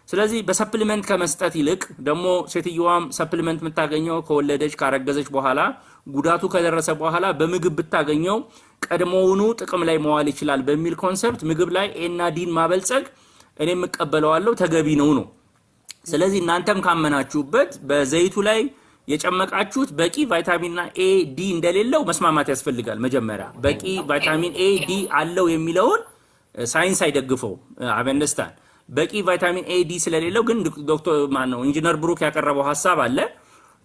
ስለዚህ በሰፕሊመንት ከመስጠት ይልቅ ደግሞ ሴትዮዋም ሰፕሊመንት የምታገኘው ከወለደች ካረገዘች በኋላ ጉዳቱ ከደረሰ በኋላ በምግብ ብታገኘው ቀድሞውኑ ጥቅም ላይ መዋል ይችላል በሚል ኮንሰፕት ምግብ ላይ ኤ እና ዲን ማበልጸግ እኔም እቀበለዋለሁ፣ ተገቢ ነው። ስለዚህ እናንተም ካመናችሁበት በዘይቱ ላይ የጨመቃችሁት በቂ ቫይታሚንና ኤ ዲ እንደሌለው መስማማት ያስፈልጋል። መጀመሪያ በቂ ቫይታሚን ኤ ዲ አለው የሚለውን ሳይንስ አይደግፈው አበንደስታን በቂ ቫይታሚን ኤ ዲ ስለሌለው ግን ዶክተር ማነው ኢንጂነር ብሩክ ያቀረበው ሐሳብ አለ።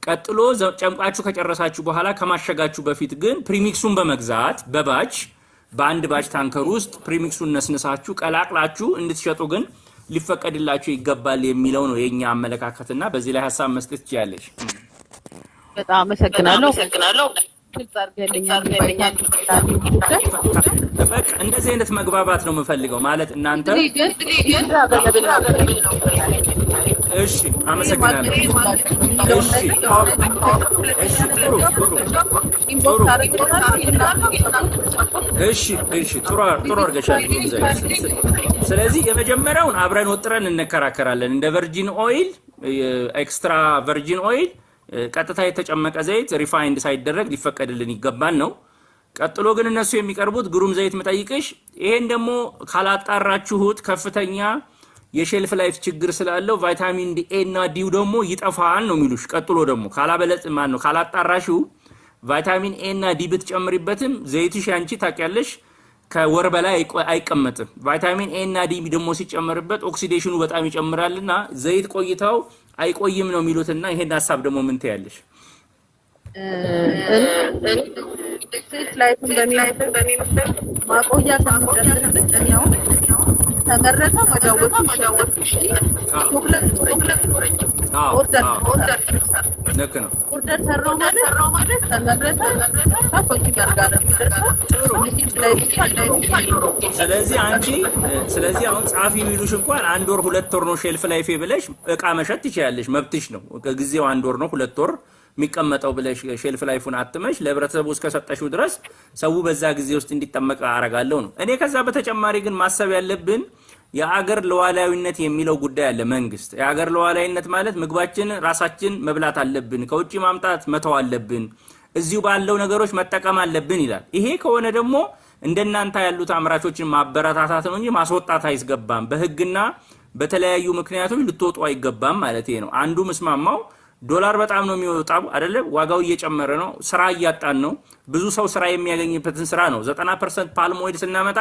ቀጥሎ ጨምቃችሁ ከጨረሳችሁ በኋላ ከማሸጋችሁ በፊት ግን ፕሪሚክሱን በመግዛት በባች በአንድ ባች ታንከር ውስጥ ፕሪሚክሱን ነስንሳችሁ ቀላቅላችሁ እንድትሸጡ ግን ሊፈቀድላችሁ ይገባል የሚለው ነው የኛ አመለካከትና በዚህ ላይ ሐሳብ መስጠት ይችላልሽ። በጣም አመሰግናለሁ። ግልጽ አድርገልኛል። በቃ እንደዚህ አይነት መግባባት ነው የምፈልገው ማለት እናንተ እሺ አመሰግናለሁ። እሺ ጥሩ አድርገሻል። ስለዚህ የመጀመሪያውን አብረን ወጥረን እንከራከራለን። እንደ ቨርጂን ኦይል ኤክስትራ ቨርጂን ኦይል ቀጥታ የተጨመቀ ዘይት ሪፋይንድ ሳይደረግ ሊፈቀድልን ይገባል ነው። ቀጥሎ ግን እነሱ የሚቀርቡት ግሩም ዘይት መጠይቅሽ ይሄን ደግሞ ካላጣራችሁት ከፍተኛ የሼልፍ ላይፍ ችግር ስላለው ቫይታሚን ኤ እና ዲ ደግሞ ይጠፋል ነው የሚሉሽ። ቀጥሎ ደግሞ ካላጣራሽው ቫይታሚን ኤ እና ዲ ብትጨምሪበትም ዘይትሽ ያንቺ ታውቂያለሽ ከወር በላይ አይቀመጥም። ቫይታሚን ኤ እና ዲ ደግሞ ሲጨመርበት ኦክሲዴሽኑ በጣም ይጨምራልና ዘይት ቆይታው አይቆይም ነው የሚሉትና ይሄን ሐሳብ ደግሞ ምን ትያለሽ? ሴት ላይፍን በሚመስል ማቆያ ከሚጨምርበት እኛው ተመረጠ መዳወት ኦርደር ሰራው ማለት ተመረጠ ኮንሲደር ጋር ስለዚህ አሁን ጻፊ የሚሉሽ እንኳን 1 ወር 2 ወር ነው ሼልፍ ላይፍ ብለሽ እቃ መሸጥ ትችያለሽ፣ መብትሽ ነው። ከጊዜው 1 ወር ነው 2 ወር የሚቀመጠው ብለሽ ሼልፍ ላይፉን አትመሽ ለህብረተሰቡ እስከሰጠሽው ድረስ ሰው በዛ ጊዜ ውስጥ እንዲጠመቅ አረጋለሁ ነው። እኔ ከዛ በተጨማሪ ግን ማሰብ ያለብን የአገር ሉዓላዊነት የሚለው ጉዳይ አለ። መንግስት የአገር ሉዓላዊነት ማለት ምግባችን ራሳችን መብላት አለብን፣ ከውጪ ማምጣት መተው አለብን፣ እዚሁ ባለው ነገሮች መጠቀም አለብን ይላል። ይሄ ከሆነ ደግሞ እንደናንተ ያሉት አምራቾችን ማበረታታት ነው እንጂ ማስወጣት አይገባም። በህግና በተለያዩ ምክንያቶች ልትወጡ አይገባም ማለት ነው። አንዱ መስማማው ዶላር በጣም ነው የሚወጣው አይደለ? ዋጋው እየጨመረ ነው። ስራ እያጣን ነው። ብዙ ሰው ስራ የሚያገኝበትን ስራ ነው 90% ፓልም ኦይል ስናመጣ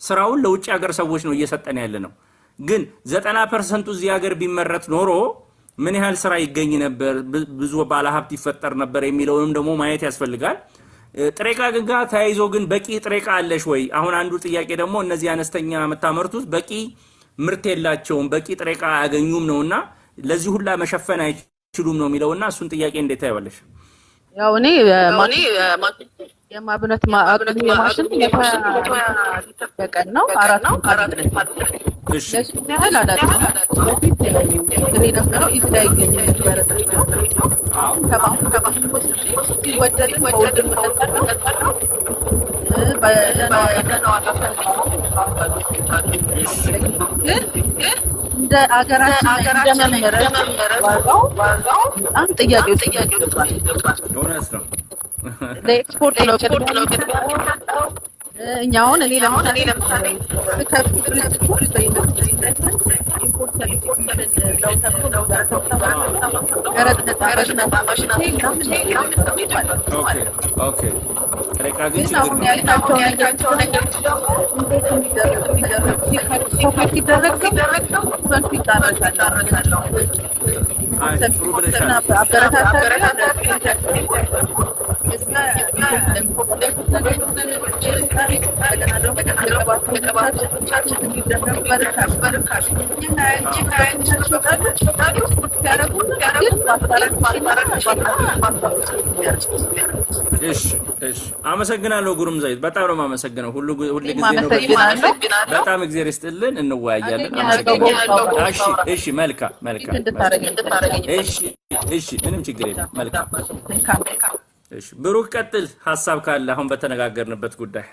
ስራውን ለውጭ ሀገር ሰዎች ነው እየሰጠን ያለ ነው። ግን 90% እዚህ ሀገር ቢመረት ኖሮ ምን ያህል ስራ ይገኝ ነበር፣ ብዙ ባለሀብት ይፈጠር ነበር የሚለውንም ደግሞ ማየት ያስፈልጋል። ጥሬ ዕቃ ጋር ተያይዞ ግን በቂ ጥሬ ዕቃ አለሽ ወይ? አሁን አንዱ ጥያቄ ደግሞ እነዚህ አነስተኛ የምታመርቱት በቂ ምርት የላቸውም፣ በቂ ጥሬ ዕቃ አያገኙም ነውና ለዚህ ሁላ መሸፈን አይችሉም ነው የሚለውና እሱን ጥያቄ እንዴት ታይዋለሽ? ያው እኔ የማብነት ማዕቀብ የማሽን በቀን ነው 4 እሺ ለሱ ያህል አላለም። በፊት እኔ ደግሞ ይዝዳይ ነበር ሲወደድ ወደድ መጠጣው እንደ አገራችን እንደመመረ ዋጋው በጣም ጥያቄ ይገባል። እውነት ነው። ለኤክስፖርት ነው እኛውን እኔ ለምሳሌ አመሰግናለሁ ጉሩም ዘይት በጣም ነው የማመሰግነው። ሁሉ ጊዜ ነው። በጣም እግዚአብሔር ይስጥልን። እንወያያለን። አመሰግናለሁ። እሺ መልካም። እሺ ምንም ችግር የለም። መልካም። እሺ ብሩክ ቀጥል፣ ሀሳብ ካለ አሁን በተነጋገርንበት ጉዳይ።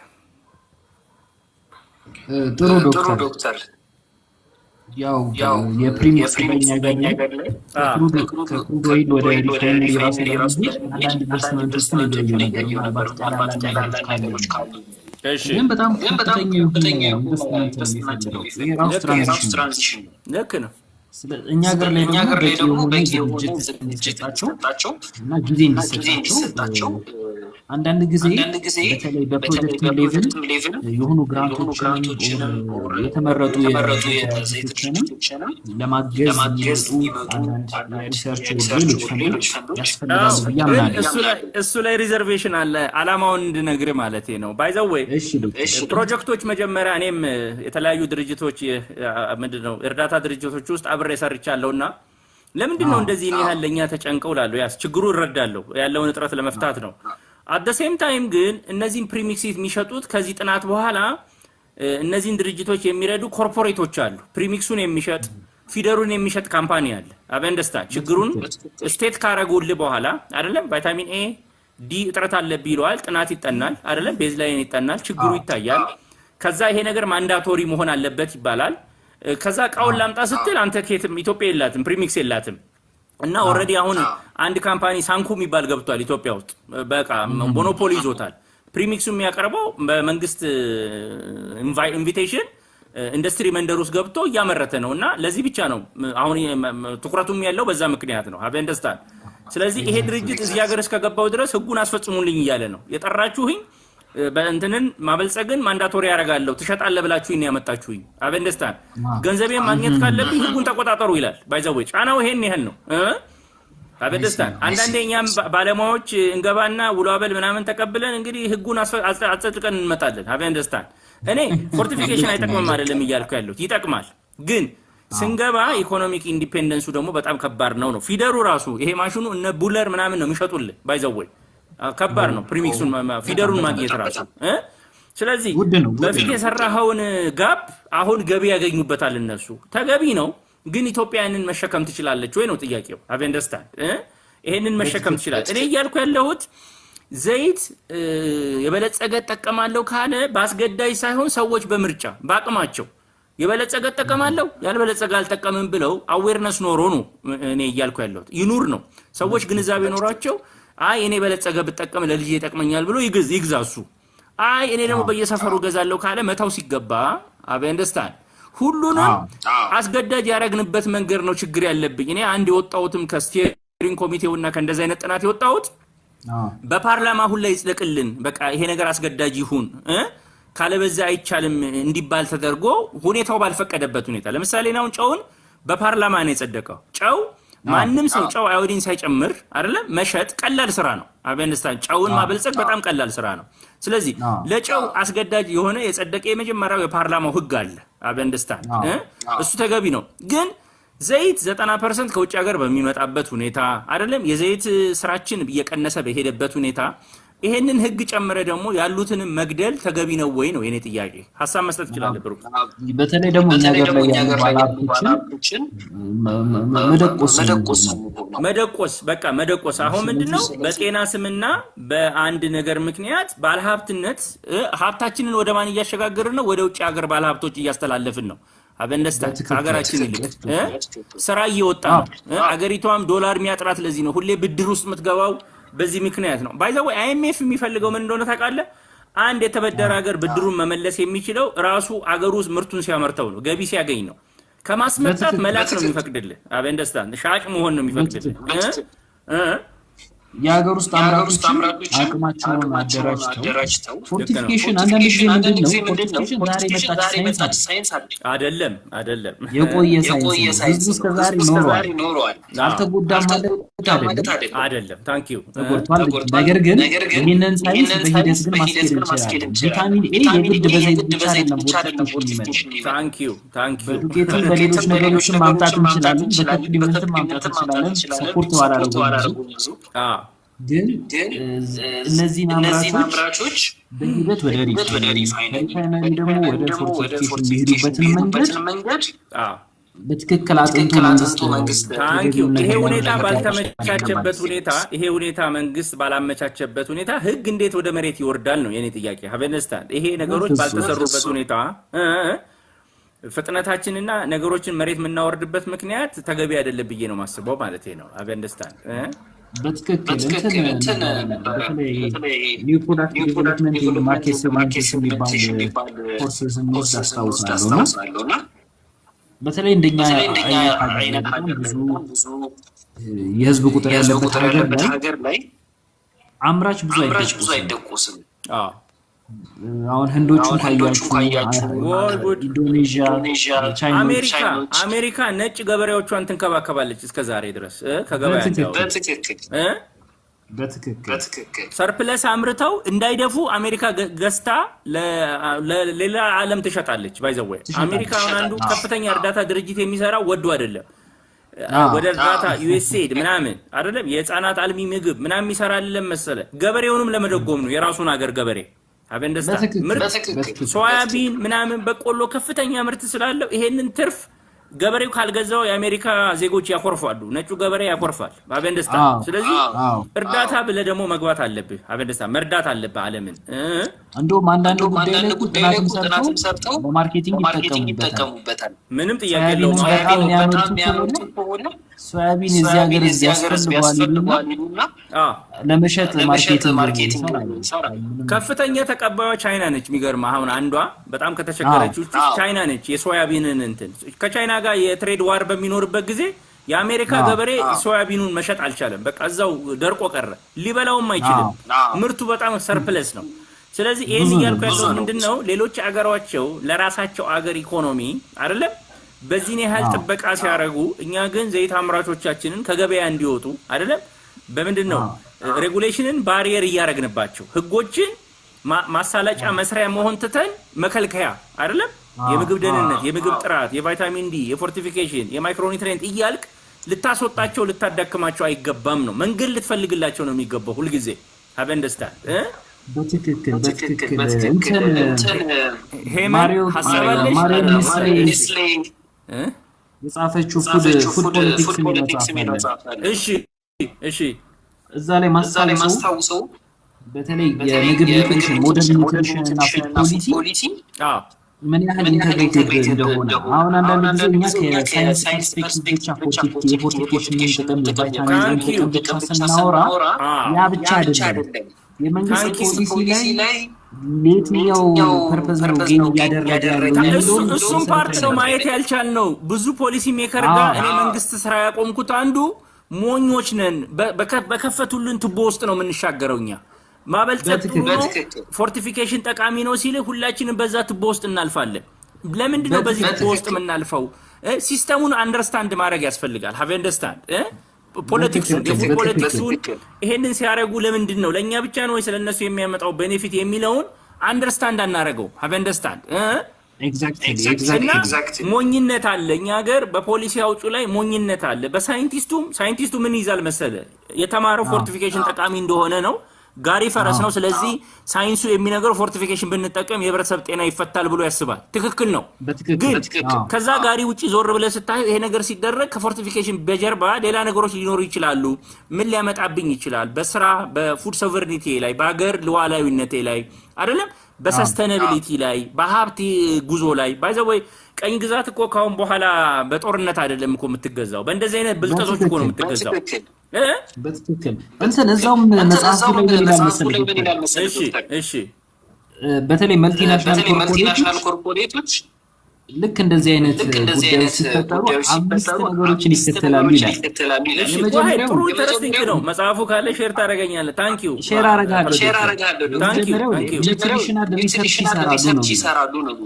ጥሩ ዶክተር ያው የፕሪሚየር በእኛ ሀገር ላይ ከክሩድ ኦይል ወደ ሪፋይነሪ ራሱ አንዳንድ ኢንቨስትመንቶችን እያየሁ ነበር። ምናልባት ቃላላዎች ካሉ ግን በጣም ከፍተኛ ኢንቨስትመንት ነው የሚፈልገው። ይሄ ራሱ ትራንዚሽን ልክ ነው። እኛ ሀገር ላይ ደግሞ በቂ የሆነ ዝግጅት እንዲሰጣቸው እና ጊዜ እንዲሰጣቸው አንዳንድ ጊዜ በተለይ በፕሮጀክት ሌቭል የሆኑ ግራንቶችን የተመረጡ የፕሮጀክቶችንም ለማገዝ የሚመጡ ሪሰርች ሌሎች ፈንዶች ያስፈልጋሉ ብዬ አምናለሁ። እሱ ላይ ሪዘርቬሽን አለ። አላማውን እንድነግር ማለት ነው። ባይዘው ወይ ፕሮጀክቶች መጀመሪያ እኔም የተለያዩ ድርጅቶች ምንድነው እርዳታ ድርጅቶች ውስጥ አብሬ ሰርቻለሁና ለምንድን ነው እንደዚህ ያህል ለኛ ተጨንቀው ላለው ያስ ችግሩ እረዳለሁ ያለውን እጥረት ለመፍታት ነው። አት ሴም ታይም ግን እነዚህን ፕሪሚክስ የሚሸጡት ከዚህ ጥናት በኋላ እነዚህን ድርጅቶች የሚረዱ ኮርፖሬቶች አሉ። ፕሪሚክሱን የሚሸጥ ፊደሩን የሚሸጥ ካምፓኒ አለ። አበንደስታ ችግሩን ስቴት ካረጉልህ በኋላ አይደለም ቫይታሚን ኤ ዲ እጥረት አለብህ ይለዋል። ጥናት ይጠናል አይደለም፣ ቤዝ ላይን ይጠናል፣ ችግሩ ይታያል። ከዛ ይሄ ነገር ማንዳቶሪ መሆን አለበት ይባላል። ከዛ ቃውን ላምጣ ስትል አንተ ከየትም ኢትዮጵያ የላትም ፕሪሚክስ የላትም እና ኦልሬዲ አሁን አንድ ካምፓኒ ሳንኩ የሚባል ገብቷል ኢትዮጵያ ውስጥ በቃ ሞኖፖሊ ይዞታል። ፕሪሚክሱ የሚያቀርበው በመንግስት ኢንቪቴሽን ኢንዱስትሪ መንደር ውስጥ ገብቶ እያመረተ ነው እና ለዚህ ብቻ ነው አሁን ትኩረቱም ያለው በዛ ምክንያት ነው። አበንደስታን ስለዚህ ይሄ ድርጅት እዚህ ሀገር እስከገባው ድረስ ህጉን አስፈጽሙልኝ እያለ ነው። የጠራችሁኝ በእንትንን ማበልጸግን ማንዳቶሪ ያደርጋለሁ ትሸጣለህ ብላችሁኝ ነው ያመጣችሁኝ። አበንደስታን ገንዘቤን ማግኘት ካለብኝ ህጉን ተቆጣጠሩ ይላል። ባይዘው ጫናው ይሄን ይሄን ነው። አበንደስታን አንዳንዴ እኛም ባለሙያዎች እንገባና ውሎ አበል ምናምን ተቀብለን እንግዲህ ህጉን አጸድቀን እንመጣለን። አበንደስታን እኔ ፎርቲፊኬሽን አይጠቅምም አይደለም እያልኩ ያለሁት ይጠቅማል። ግን ስንገባ ኢኮኖሚክ ኢንዲፔንደንሱ ደግሞ በጣም ከባድ ነው። ፊደሩ ራሱ ይሄ ማሽኑ እነ ቡለር ምናምን ነው የሚሸጡልህ። ባይዘው ከባድ ነው ፕሪሚክሱን ፊደሩን ማግኘት ራሱ። ስለዚህ በፊት የሰራኸውን ጋፕ አሁን ገቢ ያገኙበታል እነሱ። ተገቢ ነው ግን ኢትዮጵያንን መሸከም ትችላለች ወይ ነው ጥያቄው። አበንደስታን ይሄንን መሸከም ትችላለች። እኔ እያልኩ ያለሁት ዘይት የበለጸገ ተጠቀማለሁ ካለ ባስገዳይ ሳይሆን ሰዎች በምርጫ በአቅማቸው የበለጸገ ተጠቀማለሁ ያልበለጸገ አልተጠቀምም ብለው አዌርነስ ኖሮ ነው እኔ እያልኩ ያለሁት። ይኑር ነው ሰዎች ግንዛቤ ኖራቸው አይ እኔ በለጸገ ብጠቀም ለልጄ ይጠቅመኛል ብሎ ይግዛሱ። አይ እኔ ደግሞ በየሰፈሩ ገዛለሁ ካለ መታው ሲገባ አበንደስታን ሁሉንም አስገዳጅ ያረግንበት መንገድ ነው ችግር ያለብኝ። እኔ አንድ የወጣሁትም ከስቴ ስቴሪንግ ኮሚቴውና ከእንደዛ አይነት ጥናት የወጣሁት በፓርላማ ሁሉ ላይ ይጽደቅልን በቃ ይሄ ነገር አስገዳጅ ይሁን ካለበዛ አይቻልም እንዲባል ተደርጎ ሁኔታው ባልፈቀደበት ሁኔታ ለምሳሌ ነው ጨውን በፓርላማ ነው የጸደቀው ጨው ማንንም ሰው ጨው አዮዲን ሳይጨምር አይደለም መሸጥ ቀላል ስራ ነው አበንስታን ጨውን ማበልጸግ በጣም ቀላል ስራ ነው ስለዚህ ለጨው አስገዳጅ የሆነ የጸደቀ የመጀመሪያው የፓርላማው ህግ አለ አበንስታን እሱ ተገቢ ነው ግን ዘይት 90% ከውጭ ሀገር በሚመጣበት ሁኔታ አይደለም የዘይት ስራችን እየቀነሰ በሄደበት ሁኔታ ይሄንን ህግ ጨምረ ደግሞ ያሉትን መግደል ተገቢ ነው ወይ ነው የኔ ጥያቄ ሐሳብ መስጠት ይችላል ብሩክ በተለይ ደግሞ እኛ ሀገር ላይ ያሉ ባለሀብቶችን መደቆስ በቃ መደቆስ አሁን ምንድነው በጤና ስምና በአንድ ነገር ምክንያት ባለሀብትነት ሀብታችንን ወደ ማን እያሸጋገርን ነው ወደ ውጭ ሀገር ባለሀብቶች እያስተላለፍን ነው አበንደስታ ሀገራችን ይልቅ ስራ እየወጣ ነው አገሪቷም ዶላር የሚያጥራት ለዚህ ነው ሁሌ ብድር ውስጥ የምትገባው በዚህ ምክንያት ነው ባይዘው አይኤምኤፍ የሚፈልገው ምን እንደሆነ ታውቃለህ አንድ የተበደረ ሀገር ብድሩን መመለስ የሚችለው ራሱ አገሩ ውስጥ ምርቱን ሲያመርተው ነው ገቢ ሲያገኝ ነው ከማስመጣት መላክ ነው የሚፈቅድልህ አበንደስታ ሻጭ መሆን ነው የሚፈቅድልህ የሀገር ውስጥ አምራቾች አቅማቸውን አደራጅተው ፎርቲፊኬሽን አንዳንድ ጊዜ ምንድነው ፎርቲፊኬሽን ዛሬ መጣች ሳይንስ አይደለም የቆየ ሳይንስ ብዙ እስከ ዛሬ ኖሯል አልተጎዳም ማለት አይደለም ታንክ ዩ ነገር ግን ይህንን ሳይንስ በሂደት ግን ማስኬድ እንችላለን ቪታሚን ኤ የግድ በዘይት ብቻ አይደለም ፎርቲፊኬሽን ታንክ ዩ በዱቄትም በሌሎች ነገሮችም ማምጣት እንችላለን በሰፕሊመንትም ማምጣት እንችላለን ሰፖርት ባላደረጉ ግን እነዚህ አምራቾች በሂደት ወደ ሪፋይነሪ ደግሞ ወደ ፎርቲፊኬሽን የሚሄዱበትን መንገድ በትክክል አጥንቶ መንግስት ይሄ ሁኔታ ባልተመቻቸበት ሁኔታ ይሄ ሁኔታ መንግስት ባላመቻቸበት ሁኔታ ህግ እንዴት ወደ መሬት ይወርዳል ነው የኔ ጥያቄ ሀበነስታን ይሄ ነገሮች ባልተሰሩበት ሁኔታ ፍጥነታችንና ነገሮችን መሬት የምናወርድበት ምክንያት ተገቢ አይደለም ብዬ ነው ማስበው ማለት ነው አበንደስታን በትክክል እንትን ኒው ፕሮዳክት ዴቨሎፕመንት ማርኬት ሴግሜንቴሽን የሚባል ኮርስ አስታውሳለሁና በተለይ እንደኛ አይነት ብዙ የህዝብ ቁጥር ያለበት ሀገር ላይ አምራች ብዙ አይደቆስም አሁን ህንዶቹን ካያችሁ ኢንዶኔዥያ ቻይና አሜሪካ ነጭ ገበሬዎቿን ትንከባከባለች እስከ ዛሬ ድረስ ከገበያ በትክክል ሰርፕለስ አምርተው እንዳይደፉ አሜሪካ ገዝታ ለሌላ ዓለም ትሸጣለች ባይዘው አሜሪካ አንዱ ከፍተኛ እርዳታ ድርጅት የሚሰራው ወዱ አይደለም ወደ እርዳታ ዩኤስኤድ ምናምን አይደለም የህፃናት አልሚ ምግብ ምናምን ይሰራል መሰለ ገበሬውንም ለመደጎም ነው የራሱን ሀገር ገበሬ አበንደስታ ምርት ሶያቢን ምናምን በቆሎ ከፍተኛ ምርት ስላለው ይሄንን ትርፍ ገበሬው ካልገዛው የአሜሪካ ዜጎች ያኮርፋሉ ነጩ ገበሬ ያኮርፋል አበንደስታ ስለዚህ እርዳታ ብለ ደግሞ መግባት አለብህ አበንደስታ መርዳት አለብህ ዓለምን እንደውም አንዳንድ ጉዳይ ላይ ጥናትም ሰርተው በማርኬቲንግ ይጠቀሙበታል ምንም ጥያቄ የለውም ሶያቢን እዚህ ሀገር ያስፈልጋል ይሉና ለመሸጥ ማርኬቲንግ ከፍተኛ ተቀባዩ ቻይና ነች የሚገርም አሁን አንዷ በጣም ከተቸገረች ውስጥ ቻይና ነች የሶያቢንን እንትን ከቻይና ጋር የትሬድ ዋር በሚኖርበት ጊዜ የአሜሪካ ገበሬ ሶያቢኑን መሸጥ አልቻለም በቃ እዛው ደርቆ ቀረ ሊበላውም አይችልም ምርቱ በጣም ሰርፕለስ ነው ስለዚህ ይሄን ያልኩ ያለው ምንድነው ሌሎች አገራቸው ለራሳቸው አገር ኢኮኖሚ አይደለም በዚህ ያህል ጥበቃ ሲያረጉ እኛ ግን ዘይት አምራቾቻችንን ከገበያ እንዲወጡ አይደለም በምንድነው ሬጉሌሽንን ባሪየር ያረግንባቸው ህጎችን ማሳለጫ መስሪያ መሆን ተተን መከልከያ አይደለም የምግብ ደህንነት የምግብ ጥራት የቫይታሚን ዲ የፎርቲፊኬሽን የማይክሮኒውትሪየንት እያልክ ልታስወጣቸው ልታዳክማቸው አይገባም ነው መንገድ ልትፈልግላቸው ነው የሚገባው ሁሉ ጊዜ አበንደስታ በትክክል ማሪዮ ሐሳባለሽ የጻፈችው ፉድ ፖለቲክስ የሚለው እሺ እዛ ላይ ማስታወሰው በተለይ የምግብ ኒውትሪሽን ሞደርን ኒውትሪሽን እና ፉድ ፖሊሲ ምን ያህል ኢንተግሬትድ እንደሆነ አሁን አንዳንድ ጊዜ እኛ ከሳይንስ ፐርስፔክቲቭ ብቻ የፎርቲፊኬሽን ጥቅም የቫይታሚን ጥቅም ብቻ ስናወራ ያ ብቻ አይደለም የመንግስት ፖሊሲ ላይ ለየትኛው ፐርፐዝ ነው ጌን እያደረገ ያለው እሱም ፓርት ነው ማየት ያልቻል ነው ብዙ ፖሊሲ ሜከር ጋር እኔ መንግስት ስራ ያቆምኩት አንዱ ሞኞች ነን። በከፈቱልን ቱቦ ውስጥ ነው የምንሻገረውኛ። ማበልጸግ ፎርቲፊኬሽን ጠቃሚ ነው ሲል ሁላችንም በዛ ቱቦ ውስጥ እናልፋለን። ለምንድን ነው በዚህ ቱቦ ውስጥ የምናልፈው? ሲስተሙን አንደርስታንድ ማድረግ ያስፈልጋል። ሃቭ አንደርስታንድ ፖለቲክሱን ይሄንን ሲያደርጉ ለምንድን ነው ለእኛ ብቻ ነው ወይስ ለእነሱ የሚያመጣው ቤኔፊት የሚለውን አንደርስታንድ አናረገው። ሃቭ አንደርስታንድ ሞኝነት አለ እኛ ሀገር በፖሊሲ አውጩ ላይ ሞኝነት አለ። ሳይንቲስቱ ምን ይዛል መሰለ የተማረው ፎርቲፊኬሽን ጠቃሚ እንደሆነ ነው። ጋሪ ፈረስ ነው። ስለዚህ ሳይንሱ የሚነገረው ፎርቲፊኬሽን ብንጠቀም የህብረተሰብ ጤና ይፈታል ብሎ ያስባል። ትክክል ነው። ግን ከዛ ጋሪ ውጪ ዞር ብለህ ስታይ ይሄ ነገር ሲደረግ ከፎርቲፊኬሽን በጀርባ ሌላ ነገሮች ሊኖሩ ይችላሉ። ምን ሊያመጣብኝ ይችላል? በስራ በፉድ ሶቨርኒቲ ላይ በአገር ሉዓላዊነቴ ላይ አይደለም በሰስተናቢሊቲ ላይ በሀብት ጉዞ ላይ ባይዘው ቀኝ ግዛት እኮ ካሁን በኋላ በጦርነት አይደለም እኮ የምትገዛው በእንደዚህ አይነት ብልጠቶች እኮ ነው የምትገዛው። በትክክል እንትን እዛውም መጽሐፉ ላይ ይላል መሰለኝ። እሺ በተለይ መልቲናሽናል ኮርፖሬቶች ልክ እንደዚህ አይነት ጉዳዮች ሲፈጠሩ 5 ነገሮችን ይከተላሉ ይላል። የመጀመሪያው ጥሩ ኢንተረስቲንግ ነው። መጽሐፉ ካለ ሼር ታደርገኛለህ። ታንክ ዩ ሼር አረጋለሁ። ታንክ ዩ ኒውትሪሽናል ሪሰርች ይሰራሉ ነው።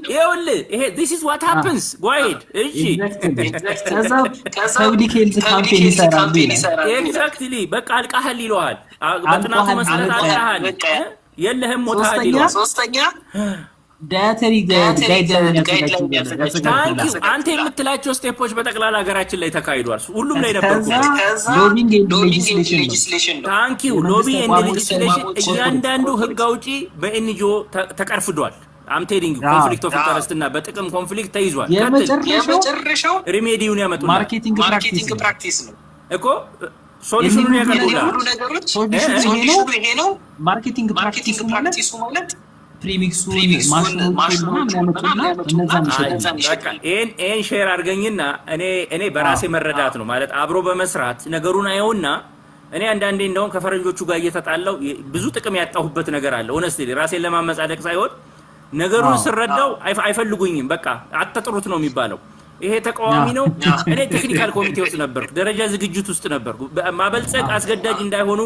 ይሄ this is what happens ጓይድ። እሺ ከዛ ፐብሊክ ሄልዝ ካምፔን ይሰራሉ ይላል። ኤግዛክትሊ በቃ አልቃህል ይለዋል። በጥናቱ መሰረት አልቃህል የለህም ሞታል ይለዋል። ሶስተኛ ዳያተሪ ጋይድላይን ያዘጋጃሉ። አንተ የምትላቸው ስቴፖች በጠቅላላ ሀገራችን ላይ ተካሂዷል። ሁሉም ላይ ነበሩ። ሎቢንግ ኤንድ ሌጂስሌሽን ነው። ታንክ ዩ ሎቢንግ ኤንድ ሌጂስሌሽን እያንዳንዱ ህግ አውጪ በኤንጂኦ ተቀርፍዷል። አምቴዲንግ ኮንፍሊክት ኦፍ ኢንተረስት እና በጥቅም ኮንፍሊክት ተይዟል። የመጨረሻው ሪሜዲውን ያመጡናል። ማርኬቲንግ ፕራክቲስ ነው እኮ ሶሉሽኑን ያቀርቡላል። ሶሉሽኑ ይሄ ነው። ማርኬቲንግ ፕራክቲሱ ማለት ፕሪሚክሱ ማሽኖቹ ምናምን እነዛን ይሸጣል። ይሄን ሼር አድርገኝና እኔ በራሴ መረዳት ነው ማለት አብሮ በመስራት ነገሩን አየውና እኔ አንዳንዴ እንደውም ከፈረንጆቹ ጋር እየተጣላው ብዙ ጥቅም ያጣሁበት ነገር አለ። ሆነስትሊ ራሴን ለማመጻደቅ ሳይሆን ነገሩን ስረዳው አይፈልጉኝም። በቃ አትጥሩት ነው የሚባለው። ይሄ ተቃዋሚ ነው። እኔ ቴክኒካል ኮሚቴ ውስጥ ነበርኩ፣ ደረጃ ዝግጅት ውስጥ ነበርኩ። ማበልጸግ አስገዳጅ እንዳይሆኑ